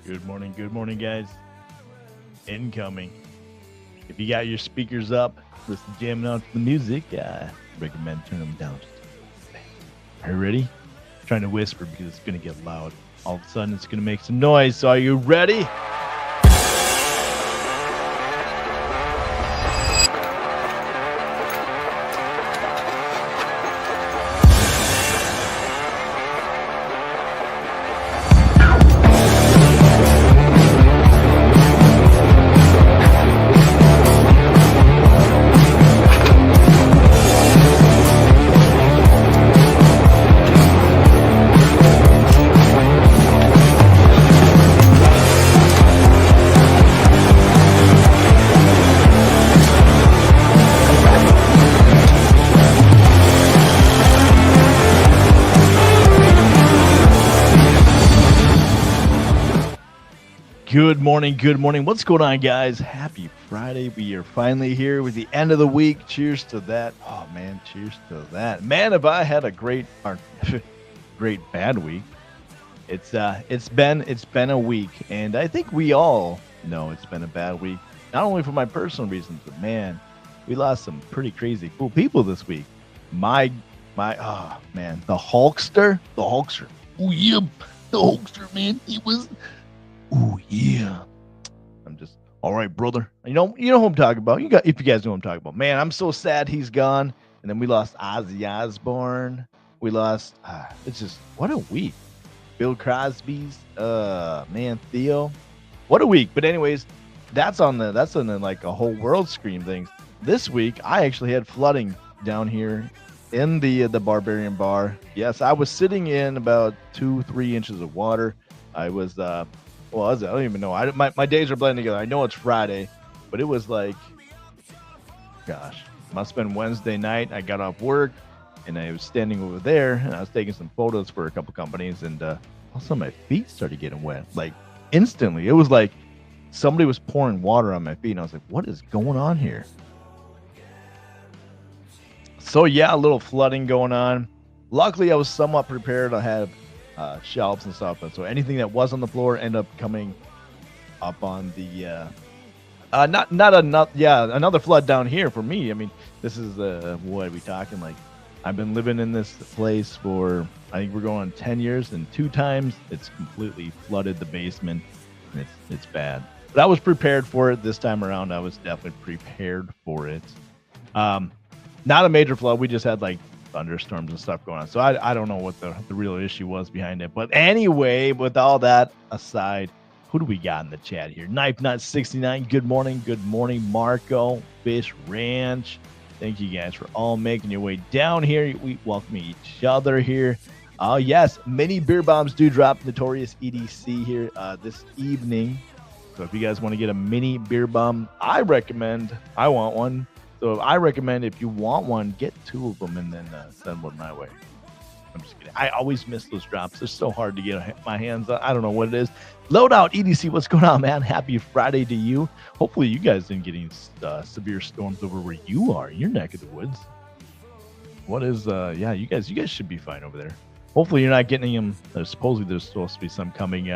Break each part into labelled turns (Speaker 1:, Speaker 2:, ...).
Speaker 1: Good morning, guys. Incoming. If you got your speakers up, listen jamming out to the music, I recommend turning them down. Are you ready? I'm trying to whisper because it's going to get loud. All of a sudden, it's going to make some noise. So, are you ready? Good morning. What's going on, guys? Happy Friday. We are finally here with the end of the week. Cheers to that. Oh, man, cheers to that. Man, have I had a great bad week. It's been a week, and I think we all know it's been a bad week. Not only for my personal reasons, but man, we lost some pretty crazy cool people this week. The Hulkster. Oh, yeah, the Hulkster, man. He was... Oh yeah, I'm just all right, brother. You know who I'm talking about. If you guys know who I'm talking about. Man, I'm so sad he's gone. And then we lost Ozzy Osbourne. We lost. It's just what a week. Bill Crosby's. Man, Theo. What a week. But anyways, that's on the like a whole world screen thing. This week, I actually had flooding down here in the Barbarian Bar. Yes, I was sitting in about 2-3 inches of water. I was Well, I don't even know. My days are blending together. I know it's Friday, but it was like, gosh, must have been Wednesday night. I got off work, and I was standing over there, and I was taking some photos for a couple companies, and all of a sudden my feet started getting wet, like instantly. It was like somebody was pouring water on my feet, and I was like, what is going on here? So, yeah, a little flooding going on. Luckily, I was somewhat prepared. I had shelves and stuff, and so anything that was on the floor ended up coming up on the another flood down here for me. I mean, this is what are we talking, like I've been living in this place for, I think we're going on 10 years, and 2 times it's completely flooded the basement, and it's bad. But I was prepared for it this time around. I was definitely prepared for it. Not a major flood. We just had like thunderstorms and stuff going on. So I don't know what the real issue was behind it. But anyway, with all that aside, who do we got in the chat here? Knife Nut 69. Good morning, Marco. Fish Ranch. Thank you guys for all making your way down here. We welcome each other here. Oh, yes. Many beer bombs do drop. Notorious EDC here this evening. So if you guys want to get a mini beer bomb, I want one. So I recommend, if you want one, get 2 of them and then send one my way. I'm just kidding. I always miss those drops. They're so hard to get my hands on. I don't know what it is. Loadout EDC, what's going on, man? Happy Friday to you. Hopefully you guys didn't get any severe storms over where you are, your neck of the woods. What is, you guys should be fine over there. Hopefully you're not getting them. Supposedly there's supposed to be some coming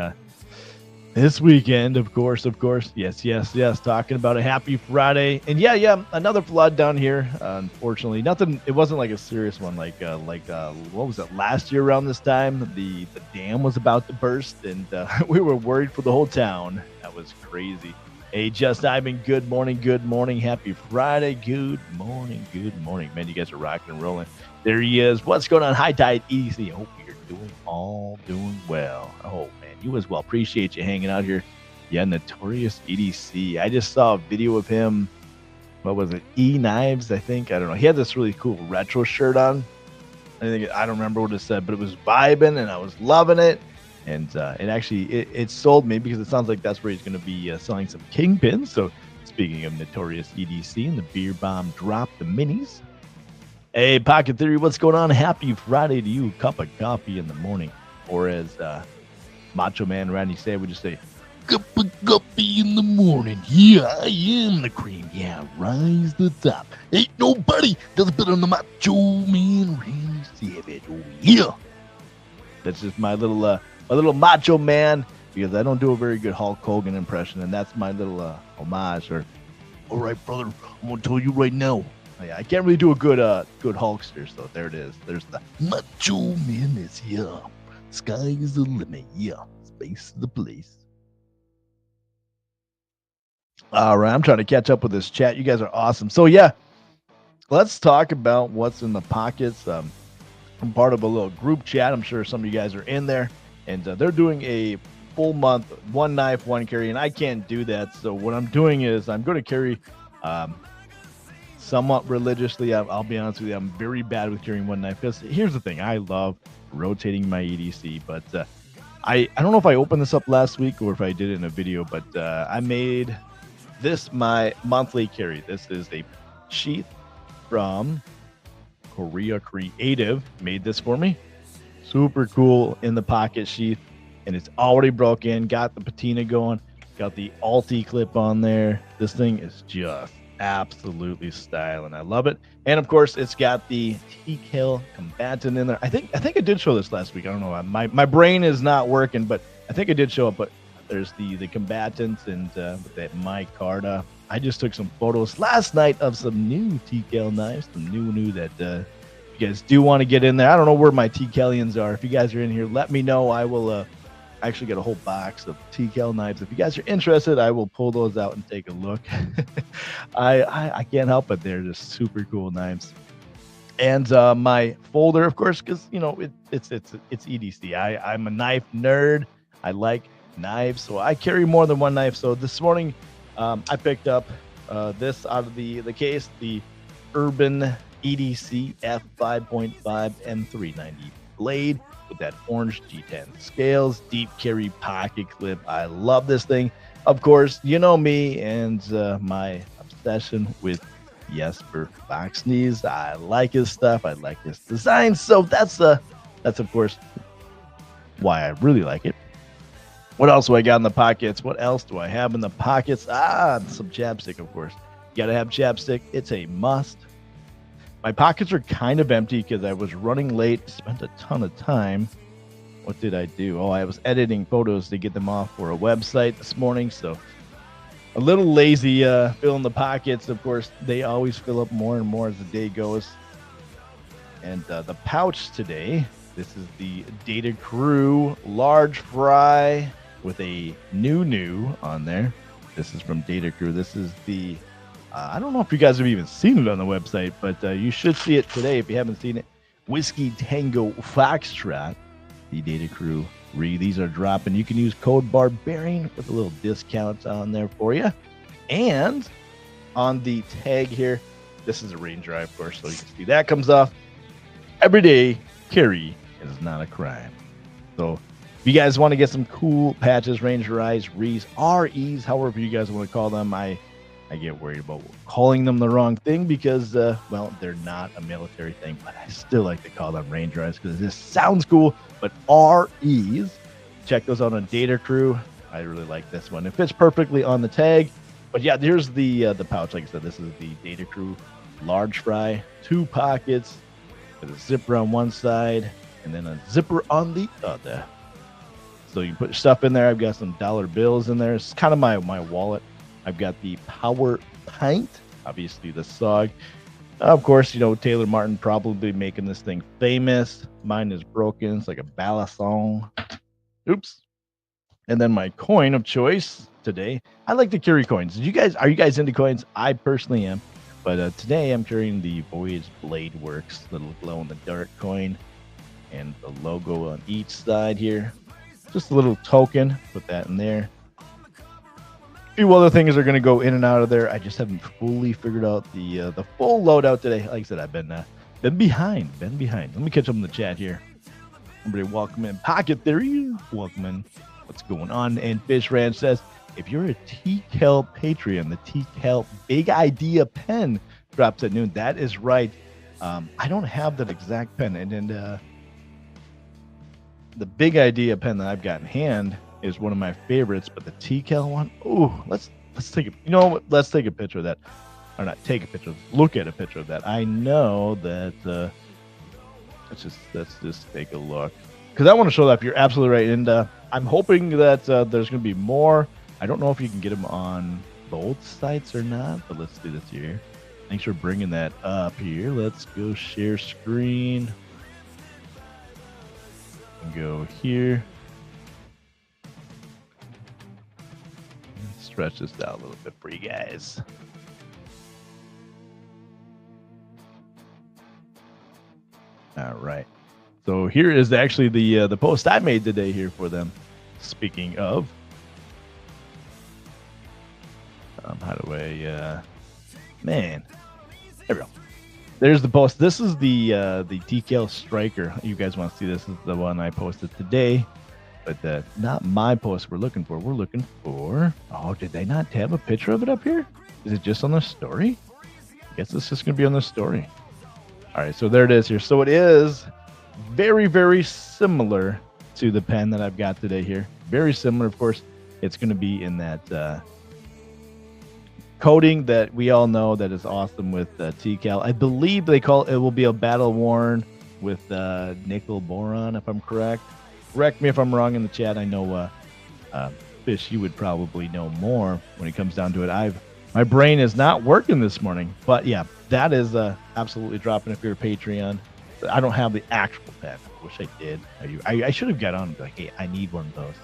Speaker 1: this weekend, of course. Yes. Talking about a happy Friday. And yeah, another flood down here. Unfortunately, it wasn't like a serious one. Like what was it? Last year around this time, the dam was about to burst, and we were worried for the whole town. That was crazy. Hey, Just Ivan, good morning. Happy Friday. Good morning. Man, you guys are rocking and rolling. There he is. What's going on? High Tide EDC. I hope you're doing well. Oh, man, you as well. Appreciate you hanging out here. Yeah, Notorious EDC. I just saw a video of him. What was it? E-Knives, I think. I don't know. He had this really cool retro shirt on. I don't remember what it said, but it was vibing, and I was loving it. And it sold me, because it sounds like that's where he's going to be selling some kingpins. So speaking of Notorious EDC and the beer bomb drop, the minis. Hey, Pocket Theory, what's going on? Happy Friday to you. Cup of coffee in the morning. Or as Macho Man Randy said, we just say, cup of coffee in the morning. Yeah, I am the cream. Yeah, rise the top. Ain't nobody does it better than the Macho Man Randy Savage. Oh, yeah. That's just my little Macho Man because I don't do a very good Hulk Hogan impression, and that's my little homage. Or, all right, brother, I'm gonna tell you right now. Yeah, I can't really do a good Hulkster, so there it is. There's the Macho Man is here. Sky is the limit. Yeah, space is the place. All right, I'm trying to catch up with this chat. You guys are awesome. So yeah, let's talk about what's in the pockets. I'm part of a little group chat. I'm sure some of you guys are in there, and they're doing a full month, one knife, one carry, and I can't do that. So what I'm doing is I'm going to carry somewhat religiously. I'll be honest with you, I'm very bad with carrying one knife. Because here's the thing, I love rotating my EDC, but I don't know if I opened this up last week or if I did it in a video, but I made this my monthly carry. This is a sheath from Korea Creative, made this for me. Super cool in the pocket sheath, and it's already broken. Got the patina going, got the Alti clip on there. This thing is just absolutely styling. I love it. And of course, it's got the TKL combatant in there. I think I did show this last week. I don't know. My brain is not working, but I think I did show it. But there's the combatants and with that micarta. I just took some photos last night of some new TKL knives, some new that you guys do want to get in there. I don't know where my TKLians are. If you guys are in here, let me know. I will actually get a whole box of TKL knives. If you guys are interested, I will pull those out and take a look. I can't help it. They're just super cool knives. And my folder, of course, because you know it's EDC. I'm a knife nerd. I like knives, so I carry more than one knife. So this morning, I picked up this out of the case, the Urban EDC F5.5 M390 blade with that orange G10 scales, deep carry pocket clip. I love this thing. Of course, you know me and my obsession with Jesper Boxknees. I like his stuff. I like his design. So that's of course why I really like it. What else do I got in the pockets? What else do I have in the pockets? Some chapstick, of course. You got to have chapstick. It's a must. My pockets are kind of empty because I was running late, spent a ton of time. What did I do? Oh, I was editing photos to get them off for a website this morning, so a little lazy filling the pockets. Of course, they always fill up more and more as the day goes. And the pouch today, this is the Data Crew Large Fry with a new on there. This is from Data Crew. This is the I don't know if you guys have even seen it on the website, but you should see it today if you haven't seen it. Whiskey Tango Foxtrot, the Data Crew These are dropping. You can use code Barbarian with a little discount on there for you. And on the tag here, this is a Ranger eye, of course, so you can see that comes off. Everyday carry is not a crime. So if you guys want to get some cool patches, Ranger eyes, REs, however you guys want to call them, I get worried about calling them the wrong thing because, well, they're not a military thing, but I still like to call them Ranger eyes because this sounds cool. But REs, check those out on Data Crew. I really like this one. It fits perfectly on the tag. But yeah, here's the pouch. Like I said, this is the Data Crew Large Fry, 2 pockets with a zipper on one side and then a zipper on the other. So you put stuff in there. I've got some dollar bills in there. It's kind of my wallet. I've got the Power Pint, obviously the SOG. Of course, you know, Taylor Martin probably making this thing famous. Mine is broken. It's like a balisong. Oops. And then my coin of choice today. I like to carry coins. Are you guys into coins? I personally am. But today I'm carrying the Voyage Blade Works little glow in the dark coin and the logo on each side here. Just a little token. Put that in there. A few other things are going to go in and out of there. I just haven't fully figured out the full loadout today. Like I said, I've been behind. Let me catch up in the chat here. Everybody, welcome in. Pocket Theory, welcome in. What's going on? And Fish Ranch says, if you're a TKL Patreon, the TKL Big Idea pen drops at noon. That is right. I don't have that exact pen, and the Big Idea pen that I've got in hand is one of my favorites, but the TKL one, oh, let's take let's take a picture of that, or not take a picture, look at a picture of that. I know that let's just take a look, because I want to show that. You're absolutely right. And I'm hoping that there's going to be more. I don't know if you can get them on both sites or not, but let's do this here. Thanks for bringing that up here. Let's go share screen. Go here. Stretch this out a little bit for you guys. All right. So here is actually the post I made today here for them. Speaking of, how do I? Man, there we go. There's the post. This is the TKL Striker. You guys want to see this? This is the one I posted today, but not my post. We're looking for. We're looking for. Oh, did they not have a picture of it up here? Is it just on the story? I guess it's just gonna be on the story. All right, so there it is here. So it is very, very similar to the pen that I've got today here. Very similar, of course. It's going to be in that coating that we all know that is awesome with TCAL. I believe they call it will be a battle worn with nickel boron, if I'm correct. Correct me if I'm wrong in the chat. I know Fish, you would probably know more when it comes down to it. My brain is not working this morning, but yeah, that is absolutely dropping if you're a Patreon. I don't have the actual pen. I wish I did. I should have got on and be like, hey, I need one of those.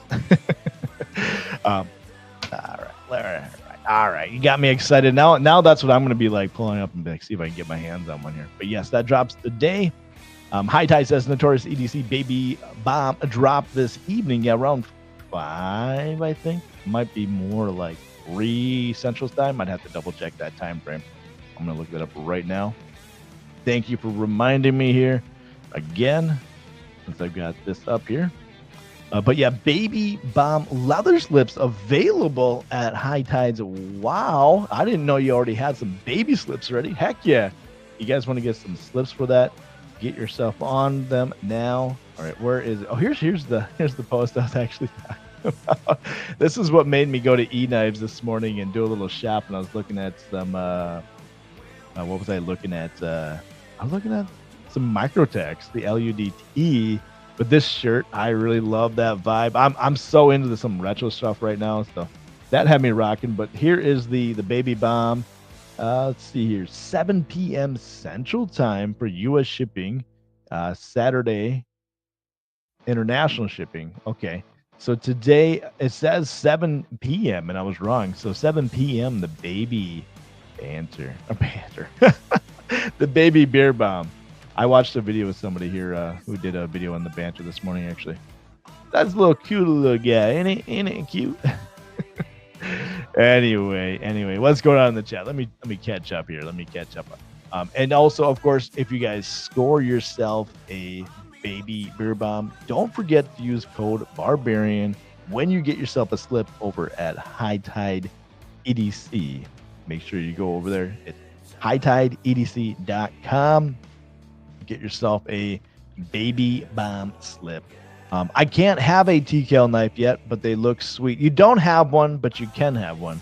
Speaker 1: All right. You got me excited. Now that's what I'm going to be like, pulling up and be like, see if I can get my hands on one here. But yes, that drops today. High Tide says Notorious EDC Baby Bomb drop this evening. Yeah, around 5, I think. Might be more like 3 Central Time. I'd have to double check that time frame. I'm going to look that up right now. Thank you for reminding me here again, since I've got this up here. But yeah, Baby Bomb leather slips available at High Tides. Wow. I didn't know you already had some baby slips ready. Heck yeah. You guys want to get some slips for that? Get yourself on them now. All right, where is it? Oh, here's the post I was actually talking about. This is what made me go to E-Knives this morning and do a little shop, and I was looking at some what was I looking at? I was looking at some Microtex, the LUDT. But this shirt, I really love that vibe. I'm so into some retro stuff right now, so that had me rocking. But here is the Baby Bomb. Let's see here, 7 p.m. Central Time for U.S. shipping. Saturday international shipping. Okay, so today it says 7 p.m. and I was wrong. So 7 p.m. the Baby Banter, the Baby Beer Bomb. I watched a video with somebody here who did a video on the banter this morning, actually. That's a little cute little guy. Ain't it cute? Anyway, what's going on in the chat? Let me catch up here. And also, of course, if you guys score yourself a Baby Beer Bomb, don't forget to use code Barbarian when you get yourself a slip over at High Tide EDC. Make sure you go over there. It's hightideedc.com. Get yourself a Baby Bomb slip. I can't have a TKL knife yet, but they look sweet. You don't have one, but you can have one.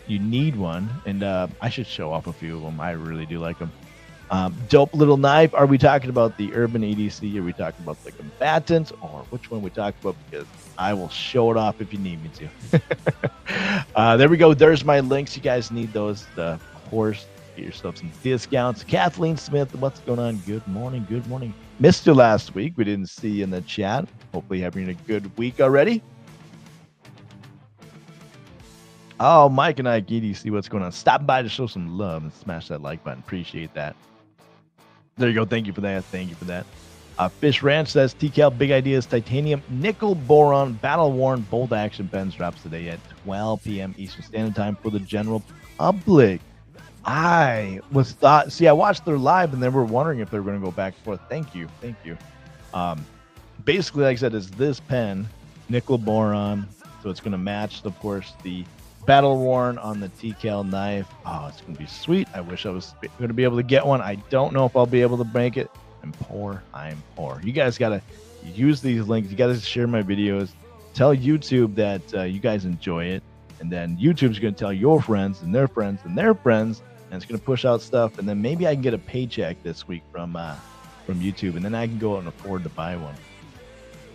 Speaker 1: You need one, and I should show off a few of them. I really do like them. Dope little knife. Are we talking about the Urban EDC? Are we talking about the Combatant, or which one are we talking about? Because I will show it off if you need me to. There we go. There's my links. You guys need those, of course. Get yourself some discounts. Kathleen Smith, what's going on? Good morning. Missed you last week. We didn't see you in the chat. Hopefully having a good week already. Oh, Mike and I, EDC, what's going on? Stop by to show some love and smash that like button. Appreciate that. There you go. Thank you for that. Fish Ranch says TKL Big Ideas Titanium Nickel Boron Battle Worn Bolt Action Pens drops today at 12 p.m. Eastern Standard Time for the general public. I watched their live and they were wondering if they were going to go back and forth. Thank you. Basically, like I said, is this pen nickel boron, so it's going to match, of course, the battle worn on the TKL knife. Oh, it's going to be sweet. I wish I was going to be able to get one. I don't know if I'll be able to make it. I'm poor. You guys got to use these links. You got to share my videos. Tell YouTube that you guys enjoy it. And then YouTube's going to tell your friends and their friends and their friends, and it's going to push out stuff. And then maybe I can get a paycheck this week from YouTube, and then I can go out and afford to buy one.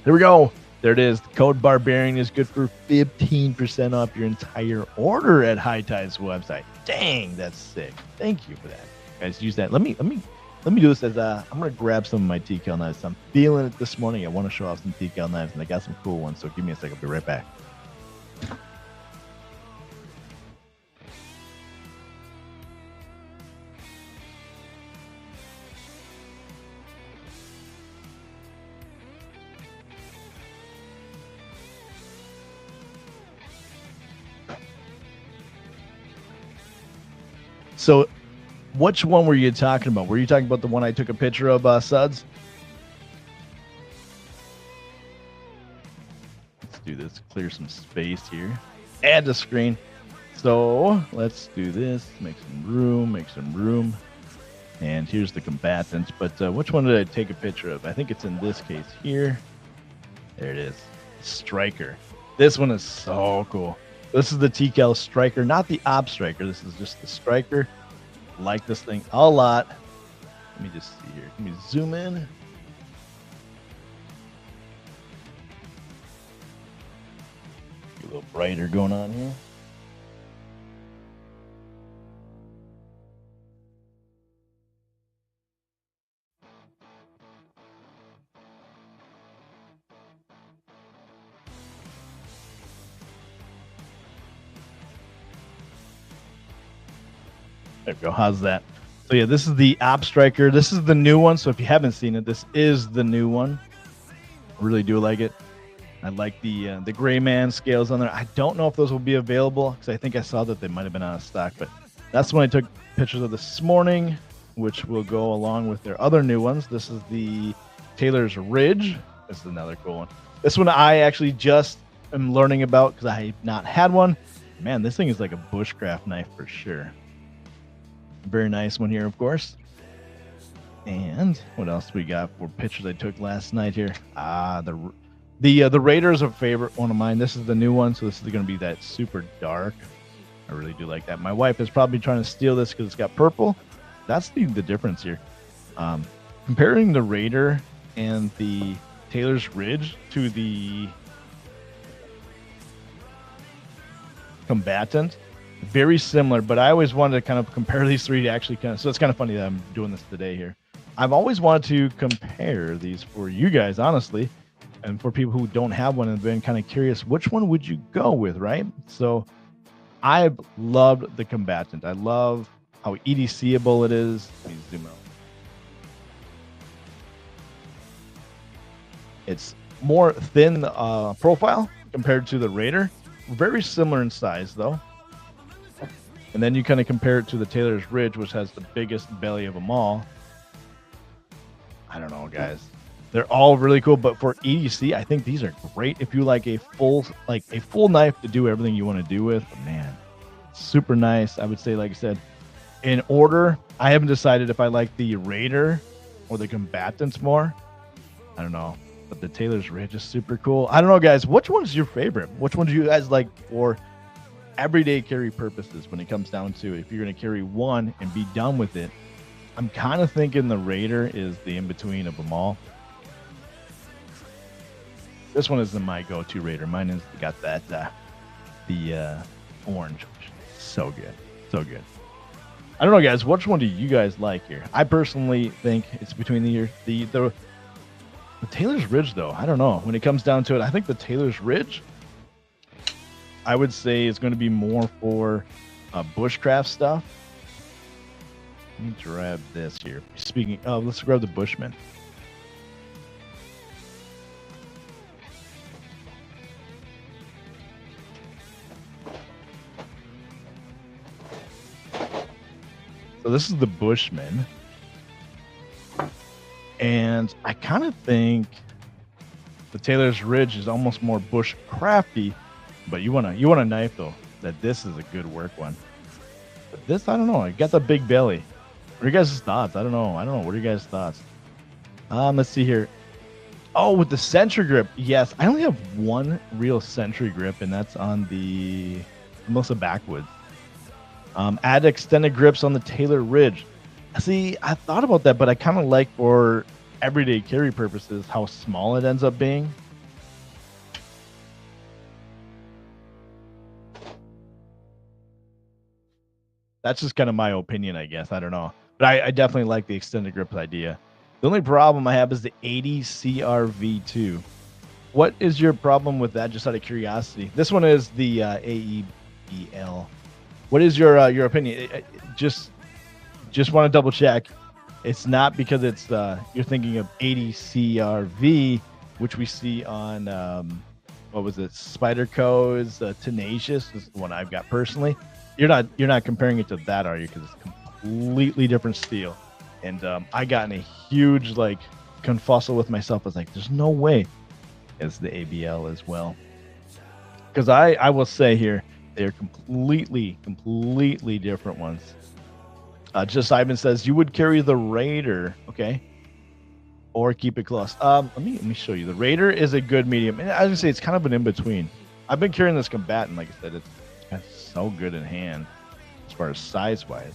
Speaker 1: There we go. There it is. The code Barbarian is good for 15% off your entire order at High Tide's website. Dang, that's sick. Thank you for that. Guys, use that. Let me do this as I'm gonna grab some of my TCal knives. I'm feeling it this morning. I want to show off some TCal knives, and I got some cool ones. So give me a second. I'll be right back. So, which one were you talking about? Were you talking about the one I took a picture of, Suds? Let's do this. Clear some space here. Add the screen. So, let's do this. Make some room. Make some room. And here's the combatants. But which one did I take a picture of? I think it's in this case here. There it is. Striker. This one is so cool. This is the TCal Striker, not the Op Striker. This is just the Striker. Like this thing a lot. Let me just see here. Let me zoom in. Get a little brighter going on here. There we go. How's that? So yeah, this is the Op Striker. This is the new one. So if you haven't seen it, this is the new one. I really do like it. I like the Gray Man scales on there. I don't know if those will be available because I think I saw that they might have been out of stock. But that's when I took pictures of this morning, which will go along with their other new ones. This is the Taylor's Ridge. This is another cool one. This one I actually just am learning about because I have not had one. Man, this thing is like a bushcraft knife for sure. Very nice one here, of course. And what else we got for pictures I took last night here? The Raider is a favorite one of mine. This is the new one, so this is going to be that super dark. I really do like that. My wife is probably trying to steal this because it's got purple. That's the difference here. Comparing the Raider and the Taylor's Ridge to the Combatant, very similar, but I always wanted to kind of compare these three to actually so it's kind of funny that I'm doing this today here. I've always wanted to compare these for you guys, honestly, and for people who don't have one and been kind of curious, which one would you go with, right? So I've loved the Combatant. I love how EDC-able it is. Let me zoom out. It's more thin profile compared to the Raider. Very similar in size, though. And then you kind of compare it to the Taylor's Ridge, which has the biggest belly of them all. I don't know, guys. They're all really cool, but for EDC, I think these are great if you like a full knife to do everything you want to do with. But man, super nice. I would say, like I said, in order, I haven't decided if I like the Raider or the Combatants more. I don't know, but the Taylor's Ridge is super cool. I don't know, guys. Which one's your favorite? Which one do you guys like for everyday carry purposes when it comes down to if you're going to carry one and be done with it? I'm kind of thinking the Raider is the in-between of them all. This one isn't my go-to Raider. Mine has got that the orange. So good. So good. I don't know, guys. Which one do you guys like here? I personally think it's between the Taylor's Ridge, though. I don't know. When it comes down to it, I think the Taylor's Ridge, I would say, is going to be more for bushcraft stuff. Let me grab this here. Speaking of, let's grab the Bushman. So this is the Bushman. And I kind of think the Taylor's Ridge is almost more bushcrafty, but you want a knife though, that this is a good work one. But this, I don't know. I got the big belly. What are you guys' thoughts? I don't know. What are you guys' thoughts? Let's see here. Oh, with the Sentry Grip. Yes, I only have one real Sentry Grip, and that's on the Melissa Backwoods. Add extended grips on the Taylor Ridge. See, I thought about that, but I kind of like for everyday carry purposes how small it ends up being. That's just kind of my opinion, I guess. I don't know, but I definitely like the extended grips idea. The only problem I have is the 80 CRV2. What is your problem with that? Just out of curiosity. This one is the AEBL. What is your opinion? Just want to double check. It's not because it's you're thinking of 80 CRV, which we see on what was it? Spyderco's Tenacious is the one I've got personally. You're not comparing it to that, are you? Because it's completely different steel. And I got in a huge like confussle with myself. I was like, there's no way it's the ABL as well. Because I will say here, they're completely different ones. Just Ivan says you would carry the Raider, okay, or keep it close. Let me show you. The Raider is a good medium, and I was gonna say it's kind of an in between. I've been carrying this combatant, like I said, it's so good in hand as far as size wise.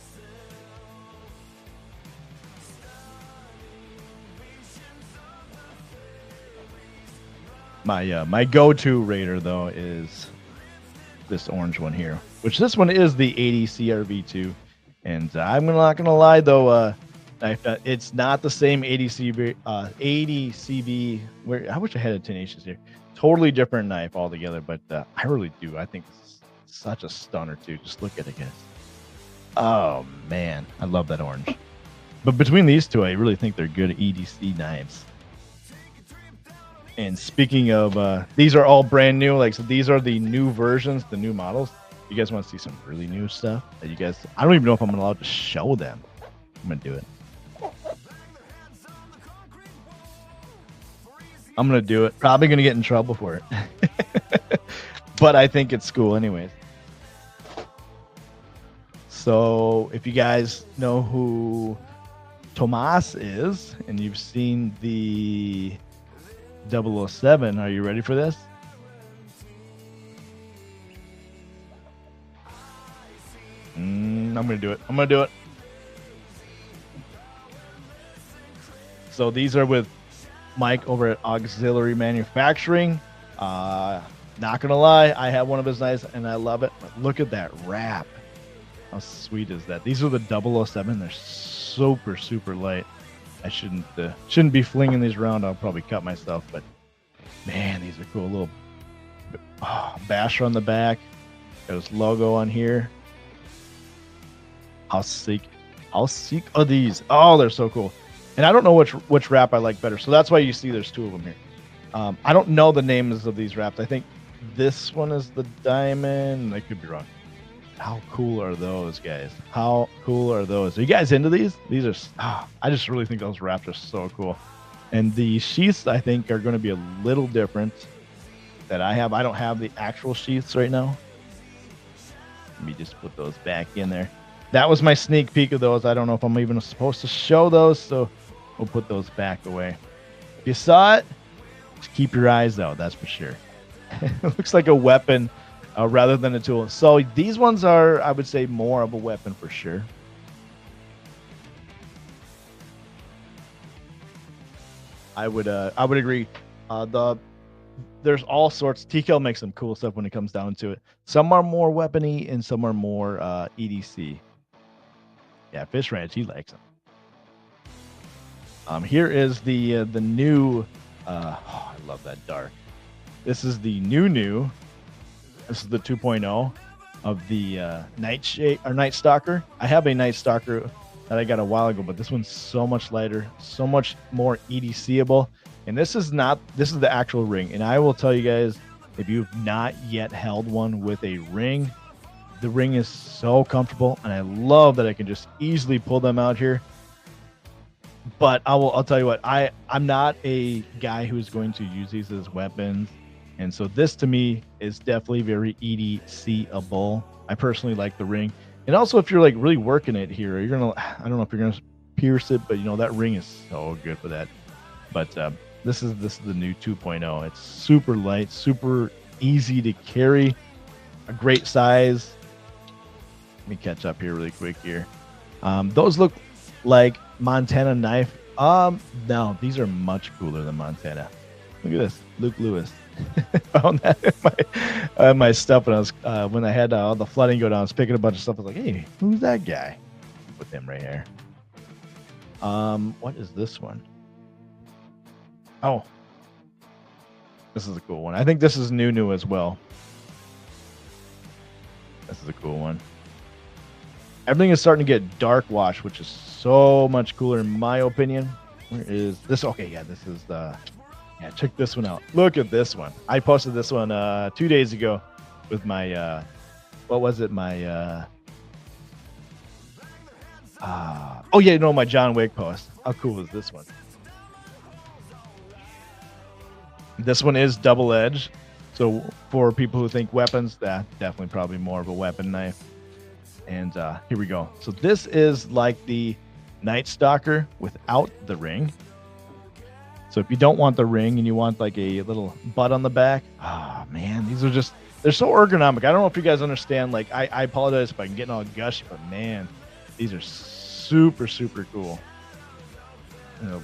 Speaker 1: My go-to Raider though is this orange one here, which this one is the 80 CRV2. And I'm not gonna lie though, it's not the same 80 CB. Where I wish I had a Tenacious here. Totally different knife altogether, but I really do. I think this is such a stunner too. Just look at it, guys. Oh man, I love that orange. But between these two, I really think they're good EDC knives. And speaking of, these are all brand new. Like, so these are the new versions, the new models. You guys want to see some really new stuff that you guys, I don't even know if I'm allowed to show them. I'm going to do it. I'm going to do it. Probably going to get in trouble for it. But I think it's cool anyways. So if you guys know who Tomas is and you've seen the 007, are you ready for this? I'm gonna do it. So these are with Mike over at Auxiliary Manufacturing. Not gonna lie, I have one of his knives and I love it. But look at that wrap. How sweet is that? These are the 007. They're super light. I shouldn't be flinging these around. I'll probably cut myself, but man, these are cool. A little basher on the back. Got his logo on here. How sick are these? Oh, they're so cool. And I don't know which wrap I like better. So that's why you see there's two of them here. I don't know the names of these wraps. I think this one is the diamond. I could be wrong. How cool are those, guys? How cool are those? Are you guys into these? These are, I just really think those wraps are so cool. And the sheaths, I think, are going to be a little different that I have. I don't have the actual sheaths right now. Let me just put those back in there. That was my sneak peek of those. I don't know if I'm even supposed to show those, so we'll put those back away. If you saw it, just keep your eyes out, that's for sure. It looks like a weapon rather than a tool. So these ones are, I would say, more of a weapon for sure. I would agree. There's all sorts. TKL makes some cool stuff when it comes down to it. Some are more weapony and some are more EDC. Yeah, Fish Ranch, he likes them. Here is the new. I love that dark. This is the new. This is the 2.0 of the Night Stalker. I have a Night Stalker that I got a while ago, but this one's so much lighter, so much more EDCable. And this is the actual ring. And I will tell you guys, if you've not yet held one with a ring, the ring is so comfortable, and I love that I can just easily pull them out here. But I'll tell you what, I'm not a guy who's going to use these as weapons. And so this to me is definitely very EDC-able. I personally like the ring. And also if you're like really working it here, I don't know if you're gonna pierce it, but you know, that ring is so good for that. But this is the new 2.0. It's super light, super easy to carry, a great size. Let me catch up here really quick here. Those look like Montana knife. No, these are much cooler than Montana. Look at this, Luke Lewis. Found that in my stuff when I was when I had all the flooding go down. I was picking a bunch of stuff. I was like, hey, who's that guy? Put him right here. What is this one? Oh, this is a cool one. I think this is new as well. This is a cool one. Everything is starting to get dark wash, which is so much cooler in my opinion. Where is this? Okay, yeah, this is the. Yeah, check this one out. Look at this one. I posted this one 2 days ago with my what was it? My oh yeah, my John Wick post. How cool is this one? This one is double-edged. So for people who think weapons, that definitely probably more of a weapon knife. And here we go. So this is like the Night Stalker without the ring. So if you don't want the ring and you want like a little butt on the back, oh man, these are just, they're so ergonomic. I don't know if you guys understand, like I apologize if I'm getting all gushy, but man, these are super, super cool.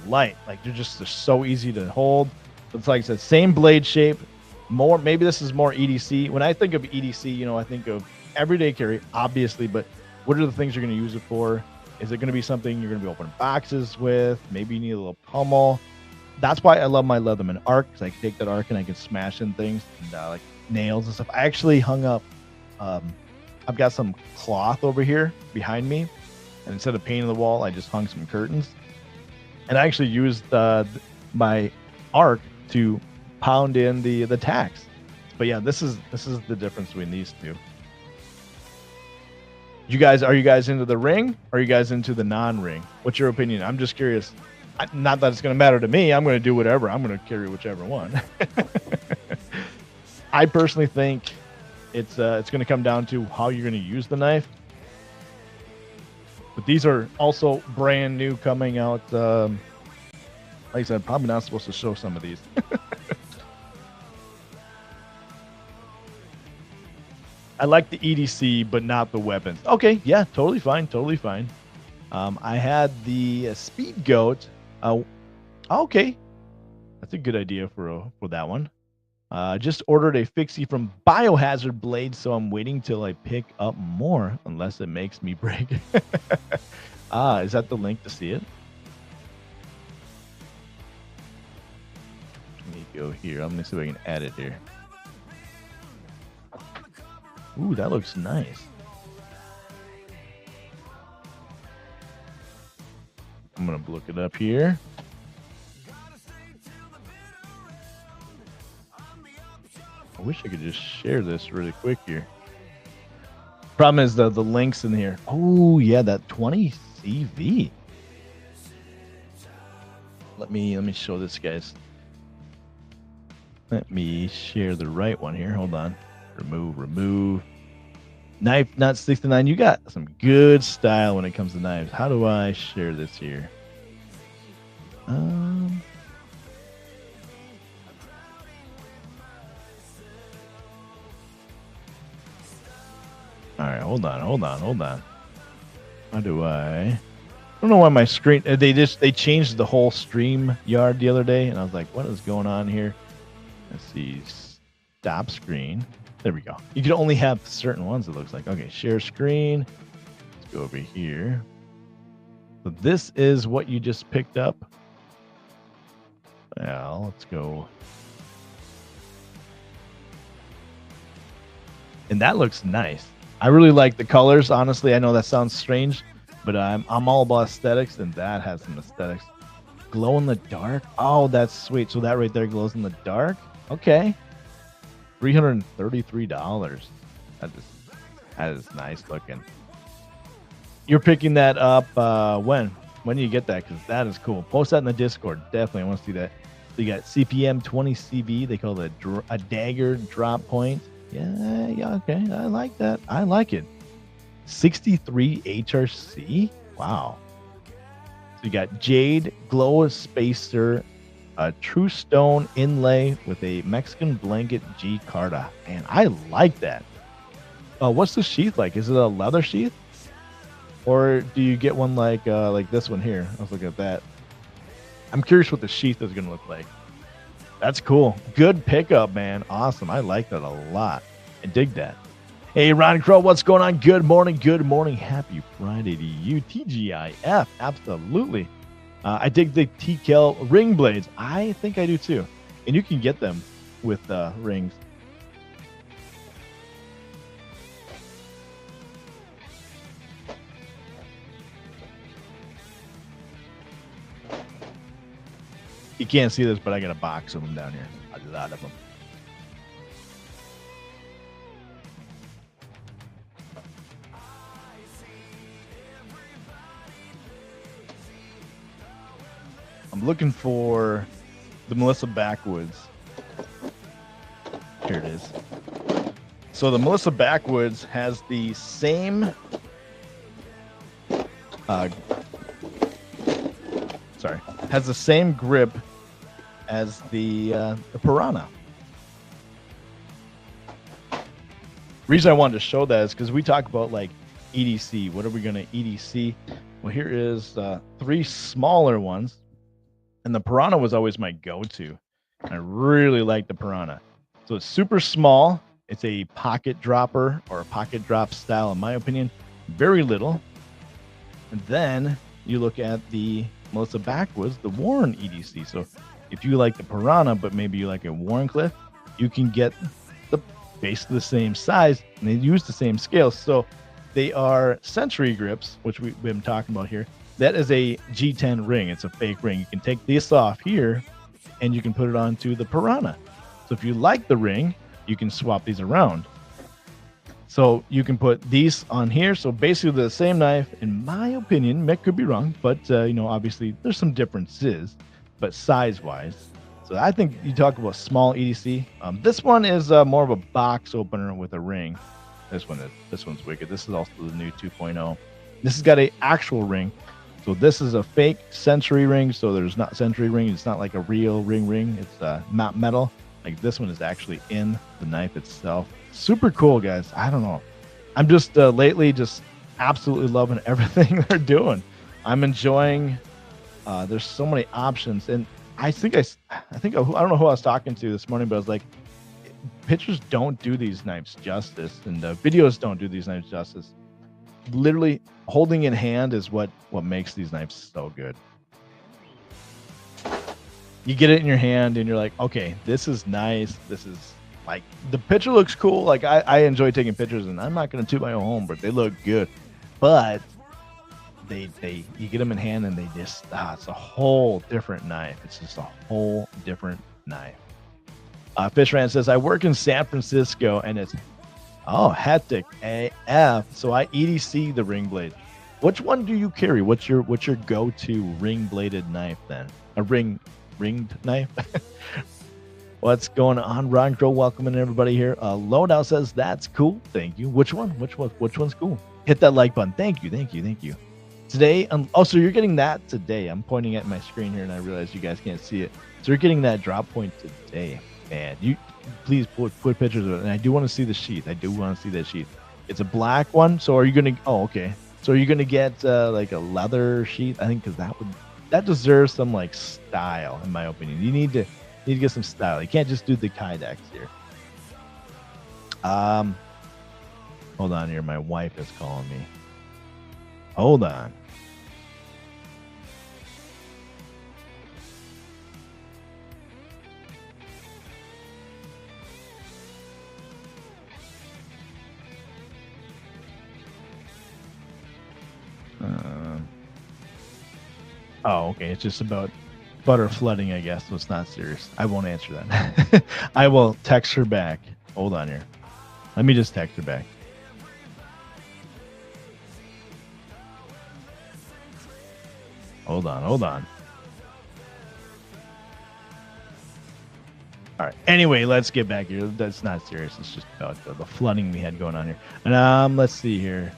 Speaker 1: Light, like they're so easy to hold. It's like I said, same blade shape, maybe this is more EDC. When I think of EDC, I think of everyday carry, obviously, but what are the things you're going to use it for? Is it going to be something you're going to be opening boxes with? Maybe you need a little pummel. That's why I love my Leatherman arc, because I can take that arc and I can smash in things and like nails and stuff. I actually hung up, I've got some cloth over here behind me, and instead of painting the wall, I just hung some curtains. And I actually used my arc to pound in the tacks. But yeah, this is the difference between these two. Are you guys into the ring? Or are you guys into the non-ring? What's your opinion? I'm just curious. Not that it's going to matter to me. I'm going to do whatever. I'm going to carry whichever one. I personally think it's going to come down to how you're going to use the knife. But these are also brand new coming out. Like I said, probably not supposed to show some of these. I like the EDC, but not the weapons. Okay, yeah, totally fine, totally fine. I had the Speed Goat. Okay, that's a good idea for that one. Just ordered a fixie from Biohazard Blades, so I'm waiting till I pick up more, unless it makes me break. Is that the link to see it? Let me go here. Let me see if I can add it here. Ooh, that looks nice. I'm gonna look it up here. I wish I could just share this really quick here. Problem is the links in here. Oh yeah, that 20 CV. Let me show this, guys. Let me share the right one here. Hold on. Remove. Knife Nut 69. You got some good style when it comes to knives. How do I share this here? All right, hold on. How do I don't know why my screen they changed the whole stream yard the other day, and I was like, what is going on here? Let's see. Stop screen. There we go. You can only have certain ones, it looks like. Okay, share screen. Let's go over here. So this is what you just picked up. Well, let's go. And that looks nice. I really like the colors. Honestly, I know that sounds strange, but I'm all about aesthetics, and that has some aesthetics. Glow in the dark. Oh, that's sweet. So that right there glows in the dark. Okay. $333. That is nice looking. You're picking that up when do you get that? Because that is cool. Post that in the Discord. Definitely, I want to see that. So you got CPM 20 CV. They call it a dagger drop point. Yeah, okay. I like that. I like it. 63 HRC. Wow. So you got jade glow spacer, a true stone inlay with a Mexican blanket G Carta. Man, I like that. What's the sheath like? Is it a leather sheath? Or do you get one like this one here? Let's look at that. I'm curious what the sheath is going to look like. That's cool. Good pickup, man. Awesome. I like that a lot. I dig that. Hey, Ron Crow, what's going on? Good morning. Good morning. Happy Friday to you. TGIF. Absolutely. I dig the TKL ring blades. I think I do too. And you can get them with rings. You can't see this, but I got a box of them down here. A lot of them. I'm looking for the Melissa Backwoods. Here it is. So the Melissa Backwoods has the same has the same grip as the Piranha. Reason I wanted to show that is because we talk about like EDC. What are we going to EDC? Well, here is 3 smaller ones. And the Piranha was always my go-to. I really like the Piranha. So it's super small. It's a pocket dropper or a pocket drop style, in my opinion. Very little. And then you look at the Melissa Backwoods, the Warren EDC. So if you like the Piranha, but maybe you like a Warncliffe, you can get the basically the same size, and they use the same scale. So they are Century grips, which we've been talking about here. That is a G10 ring. It's a fake ring. You can take this off here, and you can put it onto the Piranha. So if you like the ring, you can swap these around. So you can put these on here. So basically the same knife, in my opinion. Mick could be wrong, but obviously there's some differences, but size-wise. So I think you talk about small EDC. This one is more of a box opener with a ring. This one's wicked. This is also the new 2.0. This has got an actual ring. So this is a fake Century ring. So there's not Century ring. It's not like a real ring. It's not metal. Like this one is actually in the knife itself. Super cool, guys. I don't know. I'm just lately just absolutely loving everything they're doing. I'm enjoying. There's so many options, and I don't know who I was talking to this morning, but I was like, pictures don't do these knives justice, and videos don't do these knives justice. Literally holding in hand is what makes these knives so good. You get it in your hand and you're like, okay, this is nice. This is like, the picture looks cool. Like I enjoy taking pictures, and I'm not going to toot my own home, but they look good. But you get them in hand and they just, it's a whole different knife. It's just a whole different knife. Fishran says, I work in San Francisco and it's, hectic AF. So I EDC the ring blade. Which one do you carry? What's your go-to ring bladed knife then? A ringed knife? What's going on, Ron Crow? Welcoming everybody here. Loadout says that's cool. Thank you. Which one's cool? Hit that like button. Thank you. Today, so you're getting that today. I'm pointing at my screen here, and I realize you guys can't see it. So you're getting that drop point today, man. You please put pictures of it, and I do want to see the sheath. I do want to see that sheath. It's a black one. So are you gonna? Oh, okay. So are you gonna get like a leather sheath? I think because that deserves some like style, in my opinion. You need to get some style. You can't just do the Kydex here. Hold on here. My wife is calling me. Hold on. Okay. It's just about butter flooding, I guess. So it's not serious. I won't answer that. I will text her back. Hold on here. Let me just text her back. Hold on. All right. Anyway, let's get back here. That's not serious. It's just about the flooding we had going on here. And let's see here.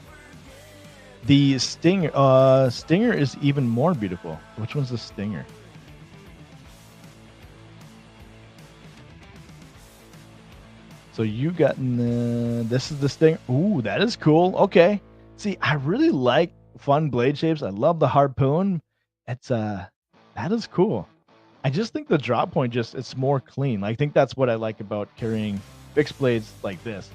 Speaker 1: The Stinger is even more beautiful. Which one's the Stinger? So you got this is the Stinger. Ooh, that is cool. Okay. See, I really like fun blade shapes. I love the harpoon. It's that is cool. I just think the drop point it's more clean. I think that's what I like about carrying fixed blades like this.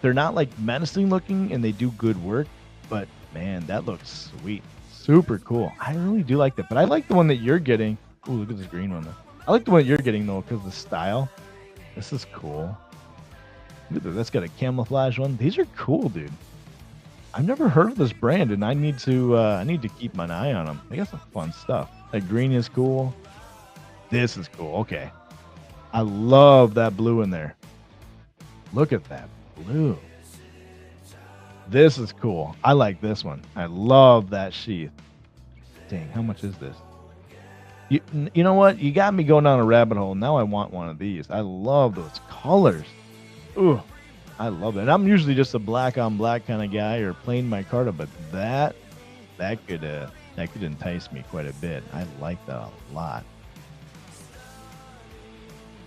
Speaker 1: They're not like menacing looking and they do good work, but man, that looks sweet. Super cool. I really do like that. But I like the one that you're getting. Ooh, look at this green one though. I like the one that you're getting though, because the style. This is cool. Look at that. That's got a camouflage one. These are cool, dude. I've never heard of this brand, and I need to keep my eye on them. They got some fun stuff. That green is cool. This is cool. Okay. I love that blue in there. Look at that blue. This is cool. I like this one. I love that sheath. Dang, how much is this? You know what? You got me going down a rabbit hole. Now I want one of these. I love those colors. Ooh, I love that. I'm usually just a black on black kind of guy or plain micarta, but that could entice me quite a bit. I like that a lot.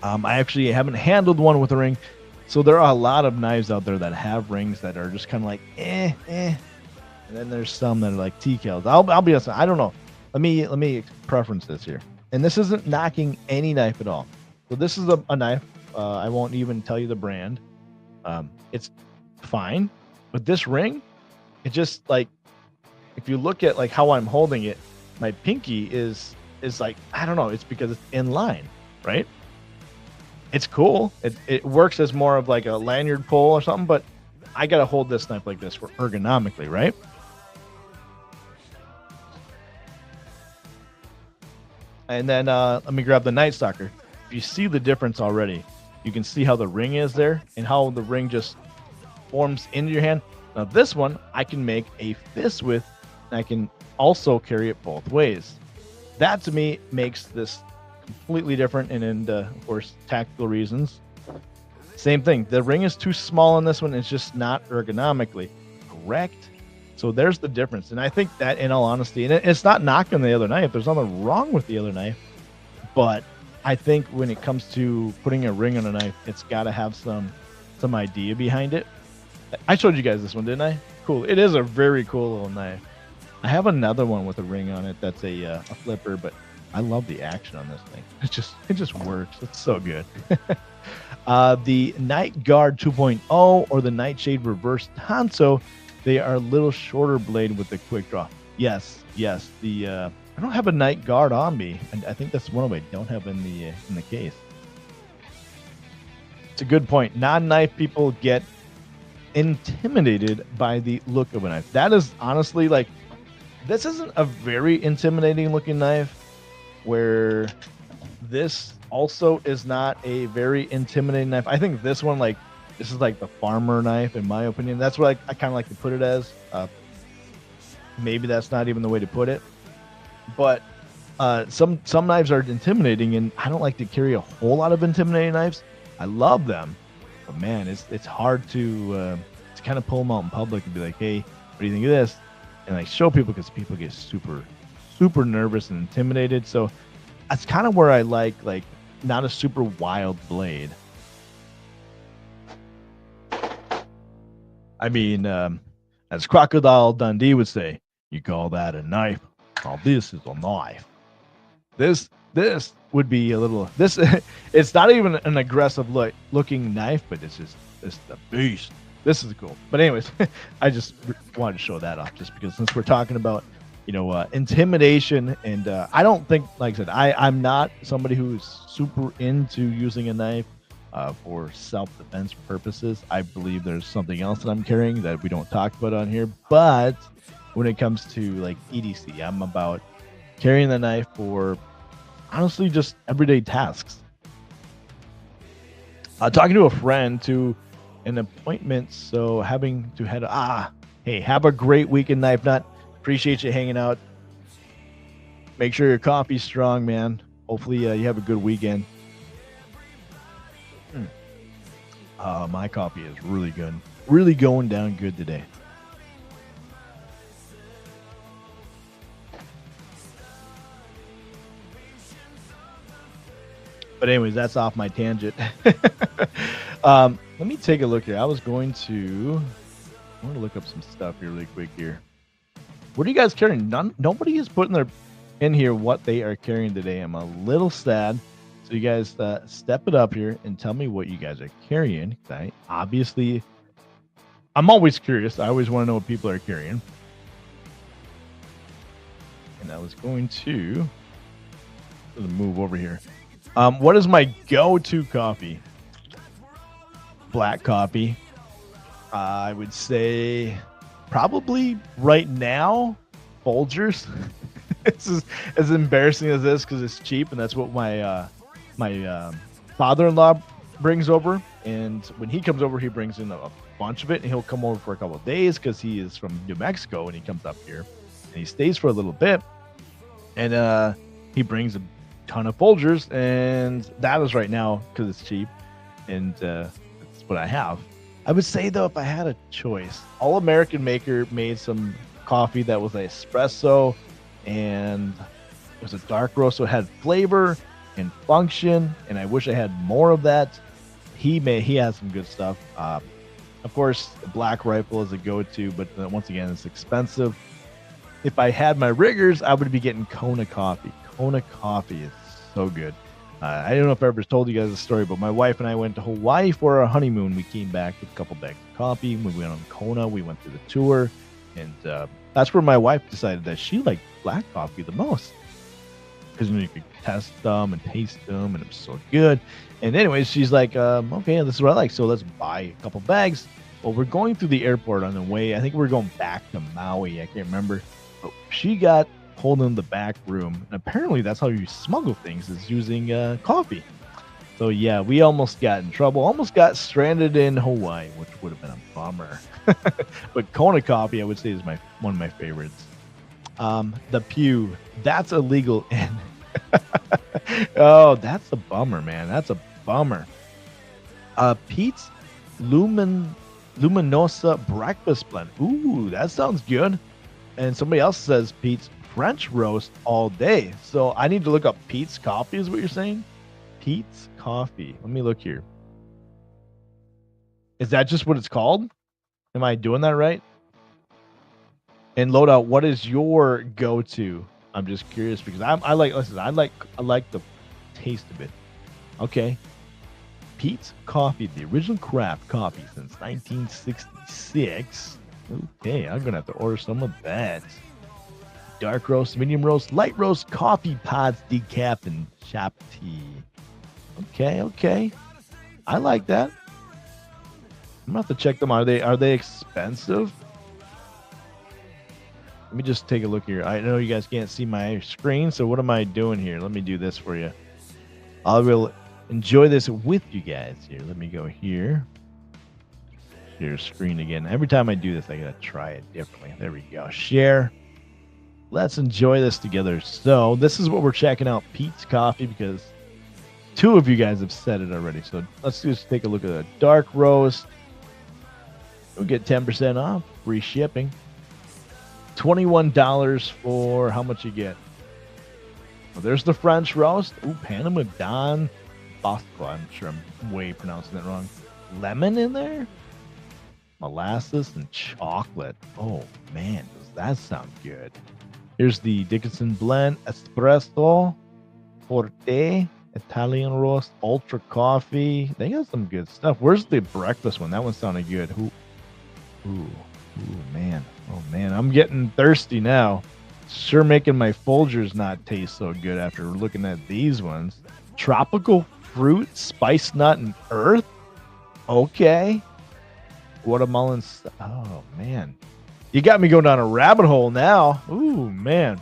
Speaker 1: I actually haven't handled one with a ring. So there are a lot of knives out there that have rings that are just kind of like, eh. And then there's some that are like decals. I'll be honest, I don't know. Let me preference this here. And this isn't knocking any knife at all. So this is a knife. I won't even tell you the brand. It's fine. But this ring, it just like, if you look at like how I'm holding it, my pinky is like, I don't know. It's because it's in line, right? It's cool. It works as more of like a lanyard pull or something, but I got to hold this knife like this for ergonomically, right? And then let me grab the Night Stalker. If you see the difference already, you can see how the ring is there and how the ring just forms into your hand. Now this one, I can make a fist with, and I can also carry it both ways. That to me makes this completely different, and of course, tactical reasons. Same thing. The ring is too small on this one. It's just not ergonomically correct. So there's the difference. And I think that, in all honesty, and it's not knocking the other knife. There's nothing wrong with the other knife. But I think when it comes to putting a ring on a knife, it's got to have some idea behind it. I showed you guys this one, didn't I? Cool. It is a very cool little knife. I have another one with a ring on it that's a flipper, but I love the action on this thing. It just works. It's so good. The Night Guard 2.0 or the Nightshade Reverse Tanso, they are a little shorter blade with the quick draw. Yes. The I don't have a Night Guard on me, and I think that's one of them I don't have in the case. It's a good point. Non-knife people get intimidated by the look of a knife. That is honestly like, this isn't a very intimidating looking knife, where this also is not a very intimidating knife. I think this one, like, this is like the farmer knife, in my opinion. That's what I kind of like to put it as. Maybe that's not even the way to put it. But some knives are intimidating, and I don't like to carry a whole lot of intimidating knives. I love them, but man, it's hard to kind of pull them out in public and be like, hey, what do you think of this? And like show people, because people get super nervous and intimidated. So that's kind of where I like not a super wild blade. I mean, as Crocodile Dundee would say, you call that a knife? Oh, this is a knife. This would be a little. This it's not even an aggressive looking knife, but it's the beast. This is cool. But anyways, I just wanted to show that off, just because since we're talking about intimidation, and I don't think, like I said, I'm not somebody who's super into using a knife for self-defense purposes. I believe there's something else that I'm carrying that we don't talk about on here. But when it comes to like EDC, I'm about carrying the knife for honestly just everyday tasks. Talking to a friend to an appointment, so having to head. Hey, have a great weekend, Knife Nut. Appreciate you hanging out. Make sure your coffee's strong, man. Hopefully you have a good weekend. My coffee is really good. Really going down good today. But anyways, that's off my tangent. Let me take a look here. I want to look up some stuff here really quick here. What are you guys carrying? Nobody is putting their in here what they are carrying today. I'm a little sad. So you guys step it up here and tell me what you guys are carrying. Obviously, I'm always curious. I always want to know what people are carrying. And I was going to move over here. What is my go-to coffee? Black coffee. I would say probably right now, Folgers. It's as embarrassing as this because it's cheap, and that's what my father-in-law brings over. And when he comes over, he brings in a bunch of it, and he'll come over for a couple of days because he is from New Mexico, and he comes up here and he stays for a little bit, and he brings a ton of Folgers, and that is right now because it's cheap, and that's what I have. I would say though, if I had a choice, All American Maker made some coffee that was an espresso, and it was a dark roast, so it had flavor and function, and I wish I had more of that. He has some good stuff. Of course, the Black Rifle is a go-to, but once again, it's expensive. If I had my riggers, I would be getting Kona coffee. Kona coffee is so good. I don't know if I ever told you guys the story, but my wife and I went to Hawaii for our honeymoon. We came back with a couple bags of coffee. We went on Kona. We went through the tour, and that's where my wife decided that she liked black coffee the most, because you could test them and taste them, and it was so good. And anyways, she's like, okay, this is what I like, so let's buy a couple bags. Well, we're going through the airport on the way. I think we're going back to Maui. I can't remember. But she got pulled in the back room, and apparently that's how you smuggle things, is using coffee. So yeah, we almost got in trouble, almost got stranded in Hawaii, which would have been a bummer. But Kona coffee, I would say, is one of my favorites. The Pew, that's illegal. And oh, that's a bummer, man. That's a bummer. Pete's Luminosa breakfast blend. Ooh, that sounds good. And somebody else says Pete's French roast all day. So I need to look up Pete's coffee, is what you're saying? Pete's coffee. Let me look here. Is that just what it's called? Am I doing that right? And Loadout, what is your go-to? I'm just curious because I like the taste of it. Okay. Pete's coffee, the original craft coffee since 1966. Okay, I'm gonna have to order some of that. Dark roast, medium roast, light roast, coffee pods, decaf, and shop tea. Okay. I like that. I'm gonna have to check them out. Are they expensive? Let me just take a look here. I know you guys can't see my screen, so what am I doing here? Let me do this for you. I will enjoy this with you guys here. Let me go here. Share screen again. Every time I do this, I gotta try it differently. There we go. Share. Let's enjoy this together. So this is what we're checking out, Pete's coffee, because two of you guys have said it already. So let's just take a look at the dark roast. We'll get 10% off, free shipping. $21 for how much you get. Well, there's the French roast. Ooh, Panama Don Bosco. I'm sure I'm way pronouncing that wrong. Lemon in there? Molasses and chocolate. Oh, man, does that sound good. Here's the Dickinson Blend Espresso Forte Italian Roast Ultra Coffee. They got some good stuff. Where's the breakfast one? That one sounded good. Ooh, man. Oh, man. I'm getting thirsty now. Sure making my Folgers not taste so good after looking at these ones. Tropical fruit, spice nut, and earth? Okay. Watermelon. Oh, man. You got me going down a rabbit hole now. Ooh, man.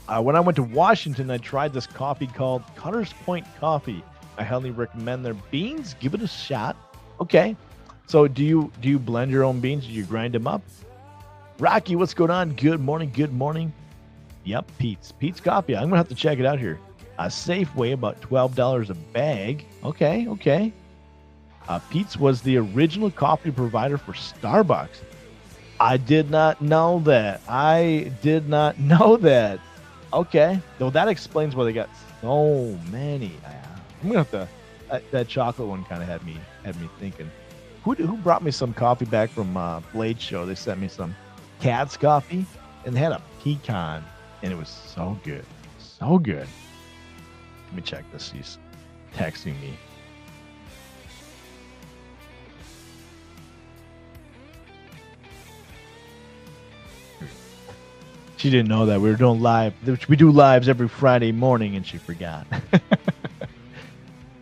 Speaker 1: When I went to Washington, I tried this coffee called Cutter's Point Coffee. I highly recommend their beans. Give it a shot. Okay. So do you blend your own beans? Do you grind them up? Rocky, what's going on? Good morning. Good morning. Yep, Pete's coffee. I'm going to have to check it out here. Safeway, about $12 a bag. Okay. Pete's was the original coffee provider for Starbucks. I did not know that. Okay. Though that explains why they got so many. I'm going to have to... that chocolate one kind of had me thinking. Who brought me some coffee back from Blade Show? They sent me some Cat's coffee, and they had a pecan. and it was so good. So good. Let me check this. He's texting me. She didn't know that we were doing live. We do lives every Friday morning, and she forgot.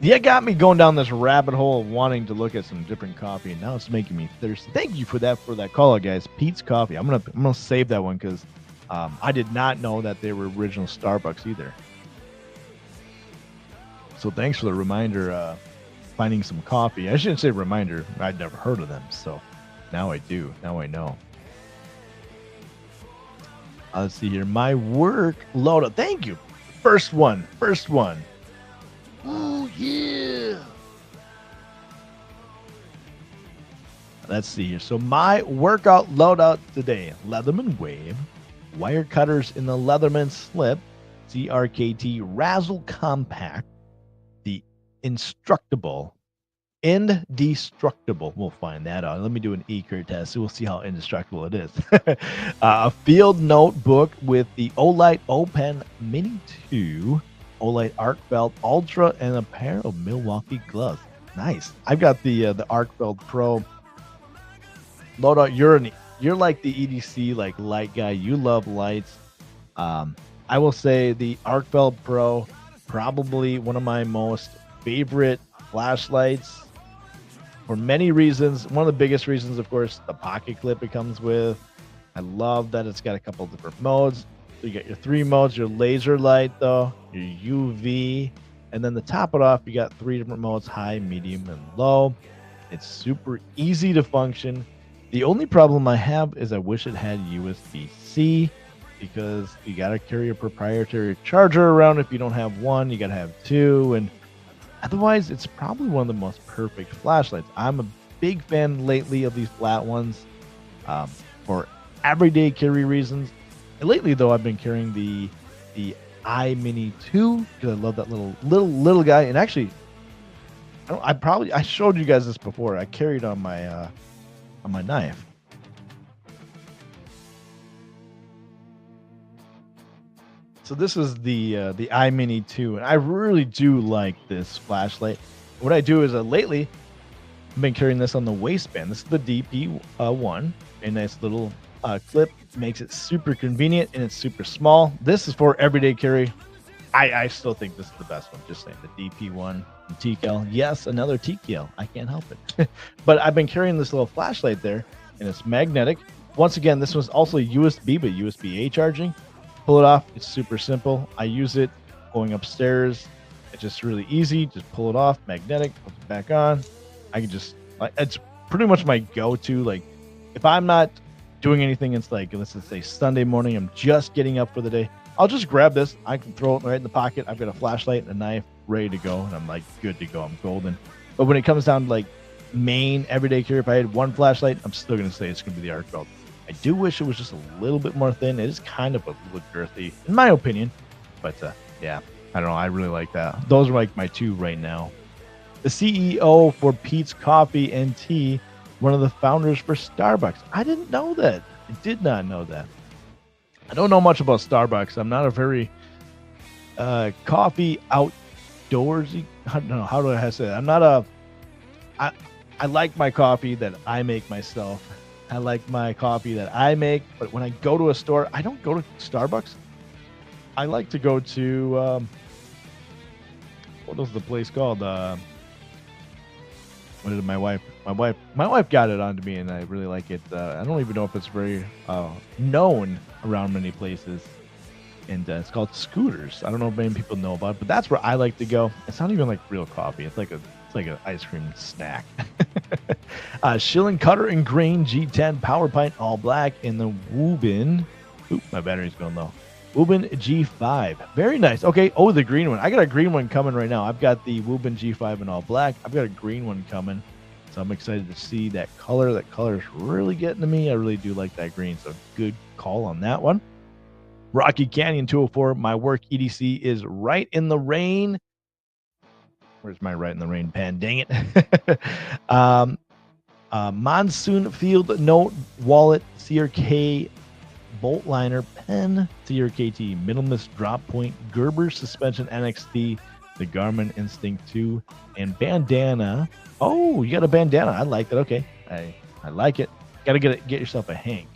Speaker 1: Yeah, got me going down this rabbit hole of wanting to look at some different coffee, and now it's making me thirsty. Thank you for that call, guys. Pete's Coffee. I'm gonna save that one because I did not know that they were original Starbucks either. So thanks for the reminder. Finding some coffee. I shouldn't say reminder. I'd never heard of them, so now I do. Now I know. Let's see here. My work loadout. Thank you. First one. Oh, yeah. Let's see here. So my workout loadout today. Leatherman Wave. Wire cutters in the Leatherman Slip. CRKT Razzle Compact. The Instructable. Indestructible. We'll find that out. Let me do an E-card test. So we'll see how indestructible it is. A field notebook with the Olight O-Pen Mini 2, Olight Arcfeld Ultra, and a pair of Milwaukee gloves. Nice. I've got the Arcfeld Pro loadout. You're like the EDC like light guy. You love lights. I will say the Arcfeld Pro, probably one of my most favorite flashlights. For many reasons. One of the biggest reasons, of course, the pocket clip it comes with. I love that it's got a couple different modes. So you got your 3 modes, your laser light, though, your UV, and then to top it off, you got 3 different modes, high, medium, and low. It's super easy to function. The only problem I have is I wish it had USB-C because you got to carry a proprietary charger around. If you don't have one, you got to have 2, and otherwise, it's probably one of the most perfect flashlights. I'm a big fan lately of these flat ones for everyday carry reasons. And lately, though, I've been carrying the iMini 2 because I love that little guy. And actually, I showed you guys this before. I carried on my knife. So this is the iMini 2, and I really do like this flashlight. What I do is lately, I've been carrying this on the waistband. This is the DP1, a nice little clip. Makes it super convenient, and it's super small. This is for everyday carry. I still think this is the best one. Just saying, the DP1 TCAL. Yes, another TCAL. I can't help it. But I've been carrying this little flashlight there, and it's magnetic. Once again, this was also USB, but USB-A charging. Pull it off. It's super simple. I use it going upstairs. It's just really easy. Just pull it off, magnetic, put it back on. I can just, it's pretty much my go-to. Like, if I'm not doing anything, it's like, let's just say Sunday morning, I'm just getting up for the day. I'll just grab this. I can throw it right in the pocket. I've got a flashlight and a knife ready to go, and I'm like good to go. I'm golden. But when it comes down to like main everyday carry, if I had one flashlight, I'm still going to say it's going to be the Arcfeld. I do wish it was just a little bit more thin. It is kind of a little girthy, in my opinion. But yeah, I don't know. I really like that. Those are like my 2 right now. The CEO for Pete's Coffee and Tea, one of the founders for Starbucks. I didn't know that. I did not know that. I don't know much about Starbucks. I'm not a very coffee outdoorsy. I don't know. How do I say that? I'm not a. I like my coffee that I make myself. I like my coffee that I make, but when I go to a store, I don't go to Starbucks. I like to go to what was the place called? What did my wife got it onto me, and I really like it. I don't even know if it's very known around many places, and it's called Scooters. I don't know if many people know about it, but that's where I like to go. It's not even like real coffee. It's like an ice cream snack. Schilling Cutter and Grain G10 Power Pint All Black in the Woobin. Oop, my battery's going low. Woobin G5. Very nice. Okay. Oh, the green one. I got a green one coming right now. I've got the Woobin G5 in all black. I've got a green one coming. So I'm excited to see that color. That color is really getting to me. I really do like that green. So good call on that one. Rocky Canyon 204. My work EDC is right in the rain. Where's my right in the rain pen? Dang it. Monsoon Field Note Wallet CRK bolt liner pen CRKT minimalist drop point Gerber suspension NXT, the Garmin Instinct 2, and bandana. Oh, you got a bandana. I like that. Okay, I like it. Got to get yourself a Hank.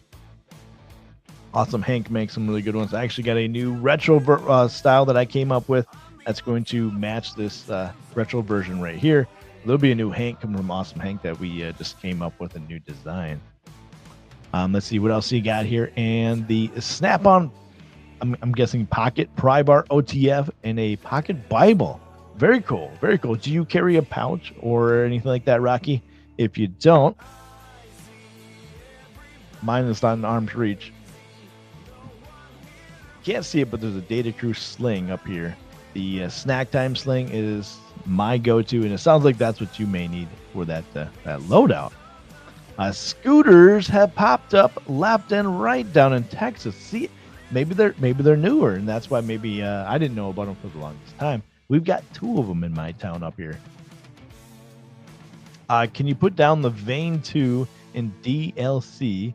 Speaker 1: Awesome. Hank makes some really good ones. I actually got a new retro style that I came up with that's going to match this retro version right here. There'll be a new Hank coming from Awesome Hank that we just came up with a new design. Let's see what else you got here. And the Snap-on, I'm guessing Pocket Pry Bar OTF and a Pocket Bible. Very cool. Very cool. Do you carry a pouch or anything like that, Rocky? If you don't, mine is not in arm's reach. Can't see it, but there's a Data Crew sling up here. The snack time sling is my go-to, and it sounds like that's what you may need for that loadout. Scooters have popped up left and right down in Texas. See, maybe they're newer, and that's why maybe I didn't know about them for the longest time. We've got 2 of them in my town up here. Can you put down the Vane 2 in DLC?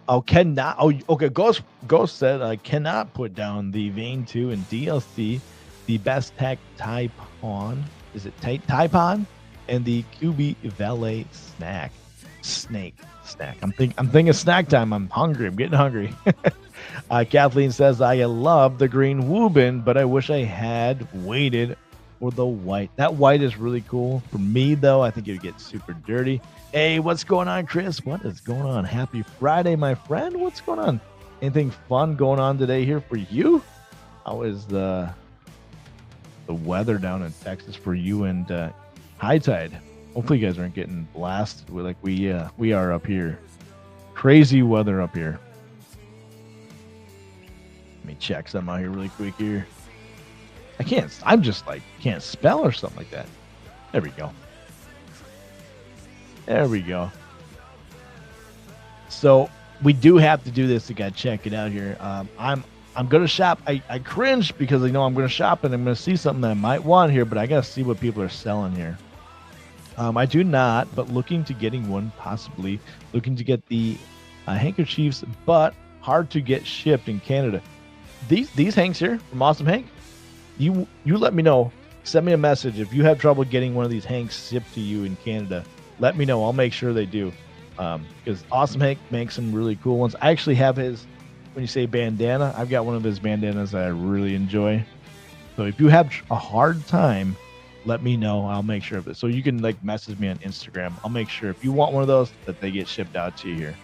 Speaker 1: Oh, cannot. Oh, okay. Ghost said I cannot put down the Vane 2 in DLC. The Best Tech Taipon. Is it Taipon? And the QB Valet Snake. I'm thinking snack time. I'm hungry. I'm getting hungry. Kathleen says, I love the green Woobin, but I wish I had waited for the white. That white is really cool. For me, though, I think it would get super dirty. Hey, what's going on, Chris? What is going on? Happy Friday, my friend. What's going on? Anything fun going on today here for you? How is the weather down in Texas for you and high tide? Hopefully you guys aren't getting blasted like we are up here. Crazy weather up here. Let me check something out here really quick here. I'm just like can't spell or something like that. There we go. There we go. So we do have to do this to check it out here. I'm gonna shop. I cringe because I know I'm gonna shop and I'm gonna see something that I might want here, but I gotta see what people are selling here. I do not, but looking to getting one, possibly looking to get the handkerchiefs, but hard to get shipped in Canada. These Hanks here from Awesome Hank, you let me know. Send me a message if you have trouble getting one of these Hanks shipped to you in Canada. Let me know. I'll make sure they do. Because Awesome Hank makes some really cool ones. I actually have his, when you say bandana, I've got one of his bandanas that I really enjoy. So if you have a hard time, let me know. I'll make sure of it. So you can message me on Instagram. I'll make sure if you want one of those that they get shipped out to you here.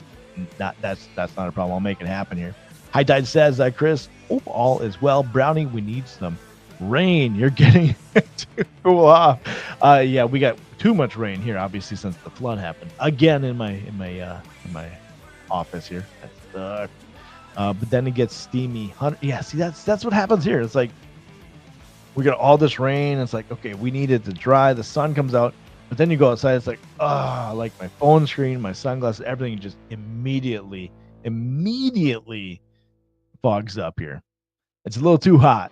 Speaker 1: That's not a problem. I'll make it happen here. High Tide says, Chris, hope all is well. Brownie, we need some rain. You're getting to cool off. Yeah, we got too much rain here, obviously, since the flood happened again in my office here. That sucks. But then it gets steamy. Yeah, see, that's what happens here. It's like we got all this rain. It's like, okay, we need it to dry. The sun comes out, but then you go outside. It's like, like my phone screen, my sunglasses, everything just immediately fogs up here. It's a little too hot.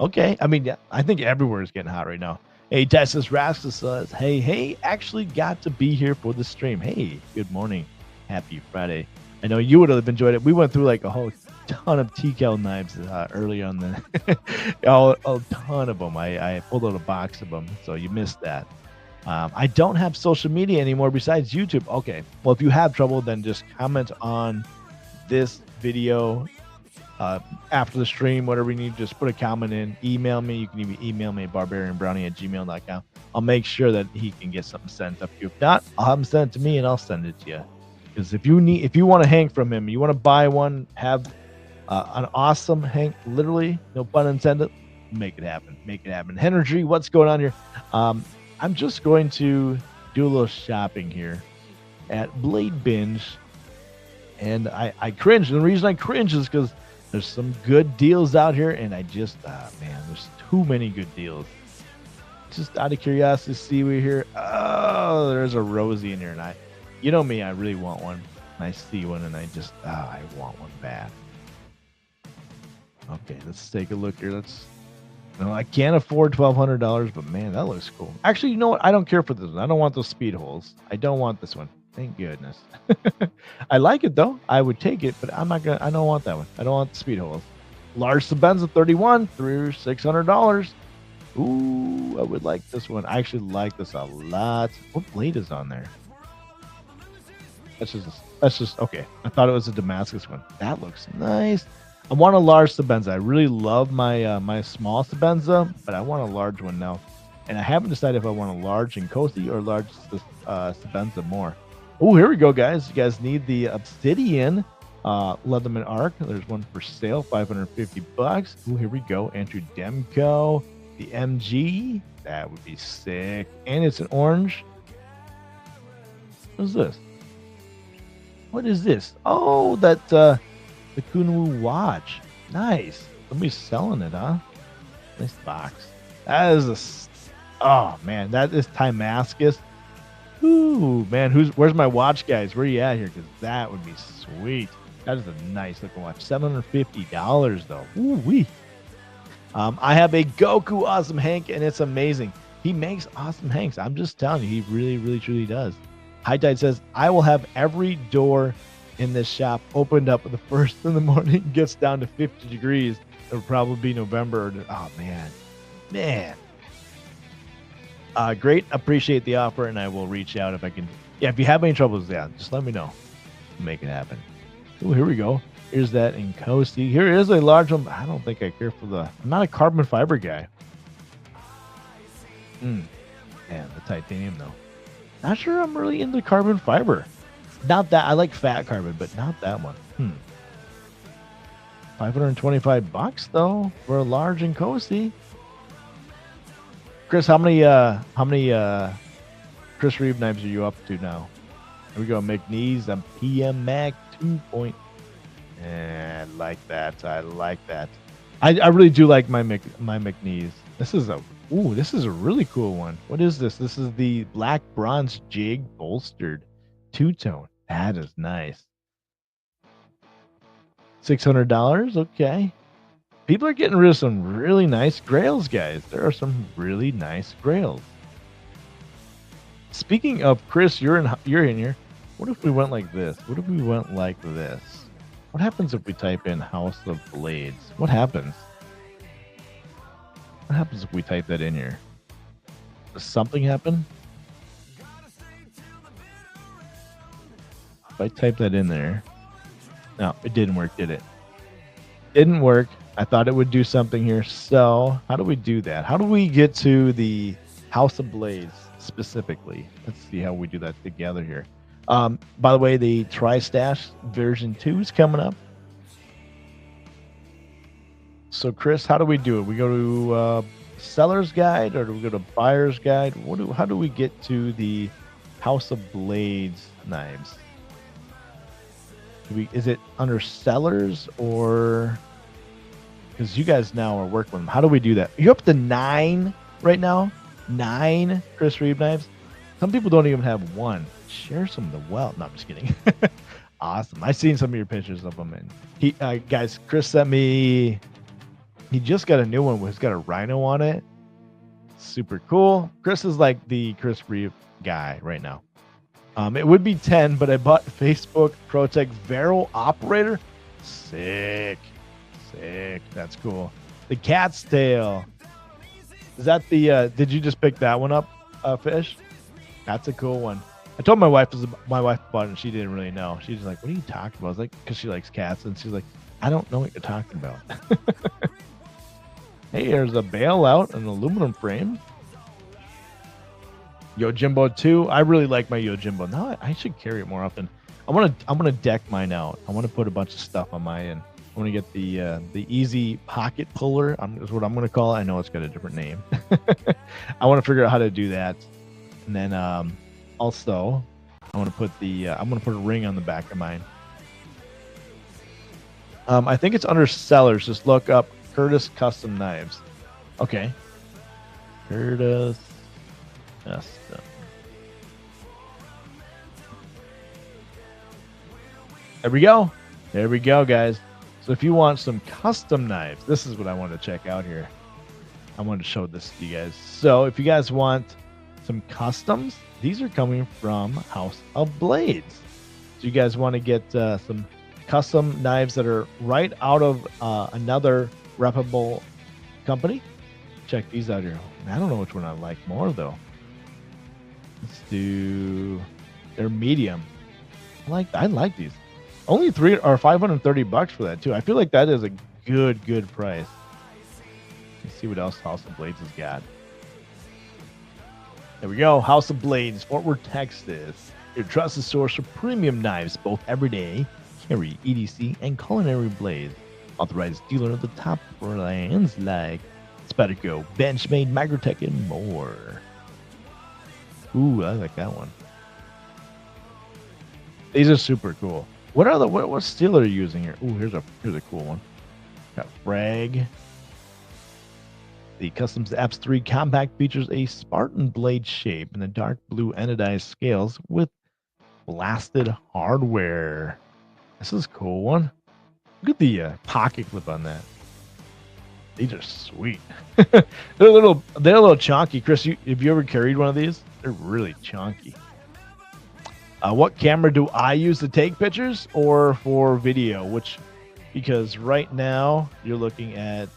Speaker 1: Okay. I mean, yeah, I think everywhere is getting hot right now. Hey, Texas Rasta says, hey, actually got to be here for the stream. Hey, good morning. Happy Friday. I know you would have enjoyed it. We went through a whole ton of TCAL knives early on a ton of them. I pulled out a box of them, so you missed that. I don't have social media anymore besides YouTube. Okay. Well, if you have trouble, then just comment on this video after the stream, whatever you need, just put a comment in. Email me. You can even email me at barbarianbrownie@gmail.com. I'll make sure that he can get something sent up to you. If not, I'll have him send it to me and I'll send it to you. Because if you want a Hank from him, you want to buy one, have an awesome Hank, literally, no pun intended, make it happen. Make it happen. Henry, what's going on here? I'm just going to do a little shopping here at Blade Binge. And I cringe. And the reason I cringe is because there's some good deals out here, and I just, man, there's too many good deals. Just out of curiosity, see we here. Oh, there's a Rosie in here, and you know me, I really want one. And I see one, and I just, I want one bad. Okay, let's take a look here. I can't afford $1,200, but man, that looks cool. Actually, you know what? I don't care for this one. I don't want those speed holes. I don't want this one. Thank goodness. I like it though. I would take it, but I'm not gonna. I don't want that one. I don't want the speed holes. Large Sabenza 31 through $600. Ooh, I would like this one. I actually like this a lot. What blade is on there? That's just okay. I thought it was a Damascus one. That looks nice. I want a large Sabenza. I really love my my small Sabenza, but I want a large one now. And I haven't decided if I want a large Nkosi or large Sabenza more. Oh, here we go, guys. You guys need the Obsidian Leatherman Arc. There's one for sale, $550. Oh, here we go. Andrew Demko, the MG. That would be sick. And it's an orange. What is this? What is this? Oh, that the Kunwu watch. Nice. Somebody's selling it, huh? Nice box. That is oh man, that is Damascus. Ooh, man, where's my watch guys? Where you at here? Because that would be sweet. That is a nice looking watch. $750 though. Ooh wee. I have a Goku Awesome Hank, and it's amazing. He makes awesome Hanks. I'm just telling you, he really, really, truly does. High Tide says, I will have every door in this shop opened up the first in the morning. It gets down to 50 degrees. It'll probably be November. Oh, man. Great. Appreciate the offer, and I will reach out if I can. Yeah, if you have any troubles, yeah, just let me know. Make it happen. Oh, here we go. Here's that Nkosi. Here is a large one. I don't think I care for I'm not a carbon fiber guy. Man, the titanium, though. Not sure I'm really into carbon fiber. Not that. I like fat carbon, but not that one. $525 though for a large Nkosi. Chris, how many Chris Reeve knives are you up to now? Here we go. McNeese. I'm PM Mac 2. I like that. I like that. I really do like my McNeese. This is a really cool one. What is this? This is the black bronze jig bolstered two-tone. That is nice. $600. Okay. People are getting rid of some really nice grails, guys. There are some really nice grails. Speaking of Chris, you're in here. What if we went like this? What if we went like this? What happens if we type in House of Blades? What happens? What happens if we type that in here? Does something happen? If I type that in there. No, it didn't work, did it? Didn't work. I thought it would do something here. So, how do we do that? How do we get to the House of Blades specifically? Let's see how we do that together here. By the way, the Tri-Stash version 2 is coming up. So, Chris, how do we do it? We go to seller's guide, or do we go to buyer's guide? How do we get to the House of Blades knives? Is it under sellers, or because you guys now are working with them? How do we do that? You're up to 9 right now. 9 Chris Reeve knives. Some people don't even have one. Share some of the wealth. No, I'm just kidding. Awesome. I've seen some of your pictures of them, and he guys, Chris sent me. He just got a new one. It's got a rhino on it. Super cool. Chris is like the Chris Reeve guy right now. It would be 10, but I bought Facebook ProTech Vero Operator. Sick. That's cool. The cat's tail. Is that the? Did you just pick that one up, Fish? That's a cool one. I told my wife bought it, and she didn't really know. She's like, "What are you talking about?" I was like, "Because she likes cats," and she's like, "I don't know what you're talking about." Hey, there's a bailout, an aluminum frame. Yojimbo 2. I really like my Yojimbo. Now I should carry it more often. I'm gonna deck mine out. I want to put a bunch of stuff on my end. I want to get the easy pocket puller. Is what I'm gonna call it. I know it's got a different name. I want to figure out how to do that, and then also I want to put I'm gonna put a ring on the back of mine. I think it's under sellers. Just look up Curtis Custom Knives. Okay. Curtis Custom. There we go. There we go, guys. So if you want some custom knives, this is what I want to check out here. I wanted to show this to you guys. So if you guys want some customs, these are coming from House of Blades. So you guys want to get some custom knives that are right out of another reputable company? Check these out here. I don't know which one I like more though. Let's do. They're medium. I like these. Only $530 for that too. I feel like that is a good price. Let's see what else House of Blades has got. There we go. House of Blades, Fort Worth, Texas. Your trusted source for premium knives, both everyday, carry, EDC, and culinary blades. Authorized dealer of the top brands like Spedico, Benchmade, Microtech, and more. Ooh, I like that one. These are super cool. What steel are you using here? Ooh, here's a cool one. Got Frag. The Customs Apps 3 Compact features a Spartan blade shape and the dark blue anodized scales with blasted hardware. This is a cool one. Look at the pocket clip on that. These are sweet. They're a little chunky. Chris, have you ever carried one of these? They're really chunky. What camera do I use to take pictures or for video? Because right now you're looking at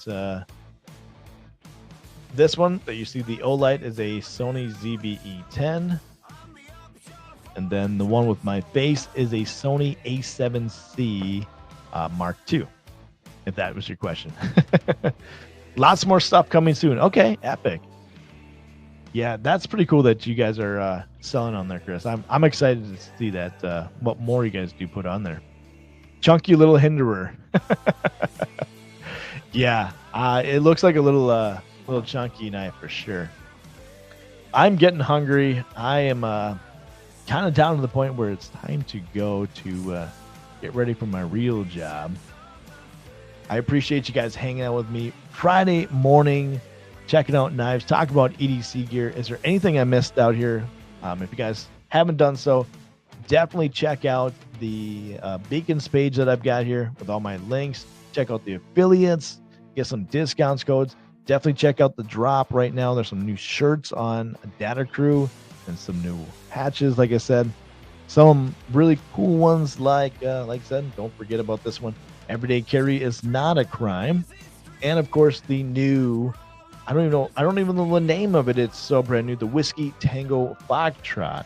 Speaker 1: this one that you see, the Olight, is a Sony ZV-E10. And then the one with my face is a Sony A7C Mark II, if that was your question. Lots more stuff coming soon. Okay, epic. Yeah, that's pretty cool that you guys are selling on there, Chris. I'm excited to see that, what more you guys do put on there. Chunky little hinderer. Yeah, it looks like a little chunky knife for sure. I'm getting hungry. I am kind of down to the point where it's time to go to get ready for my real job. I appreciate you guys hanging out with me Friday morning, checking out knives, talking about EDC gear. Is there anything I missed out here? If you guys haven't done so, definitely check out the Beacons page that I've got here with all my links. Check out the affiliates, get some discounts codes. Definitely check out the drop right now. There's some new shirts on Data Crew and some new patches, like I said. Some really cool ones, like I said, don't forget about this one. Everyday carry is not a crime. And of course, the new, I don't even know the name of it. It's so brand new. The Whiskey Tango Foxtrot.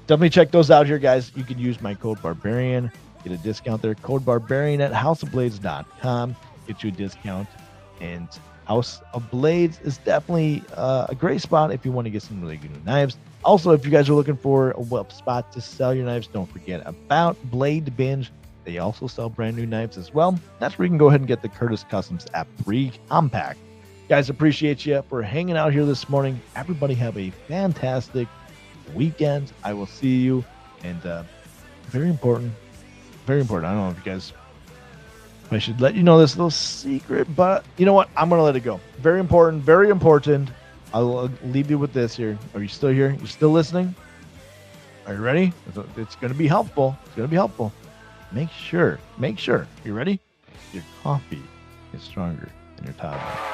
Speaker 1: Definitely check those out here, guys. You can use my code Barbarian. Get a discount there. Code Barbarian at houseofblades.com. Get you a discount. And House of Blades is definitely a great spot if you want to get some really good knives. Also, if you guys are looking for a web spot to sell your knives, don't forget about Blade Binge. They also sell brand new knives as well. That's where you can go ahead and get the Curtis Customs App 3 Compact. Guys, appreciate you for hanging out here this morning. Everybody have a fantastic weekend. I will see you. And very important. I don't know if you guys, I should let you know this little secret, but you know what? I'm going to let it go. Very important, very important. I'll leave you with this here. Are you still here? You still listening? Are you ready? It's going to be helpful. It's going to be helpful. Make sure, you ready? Your coffee is stronger than your toddler.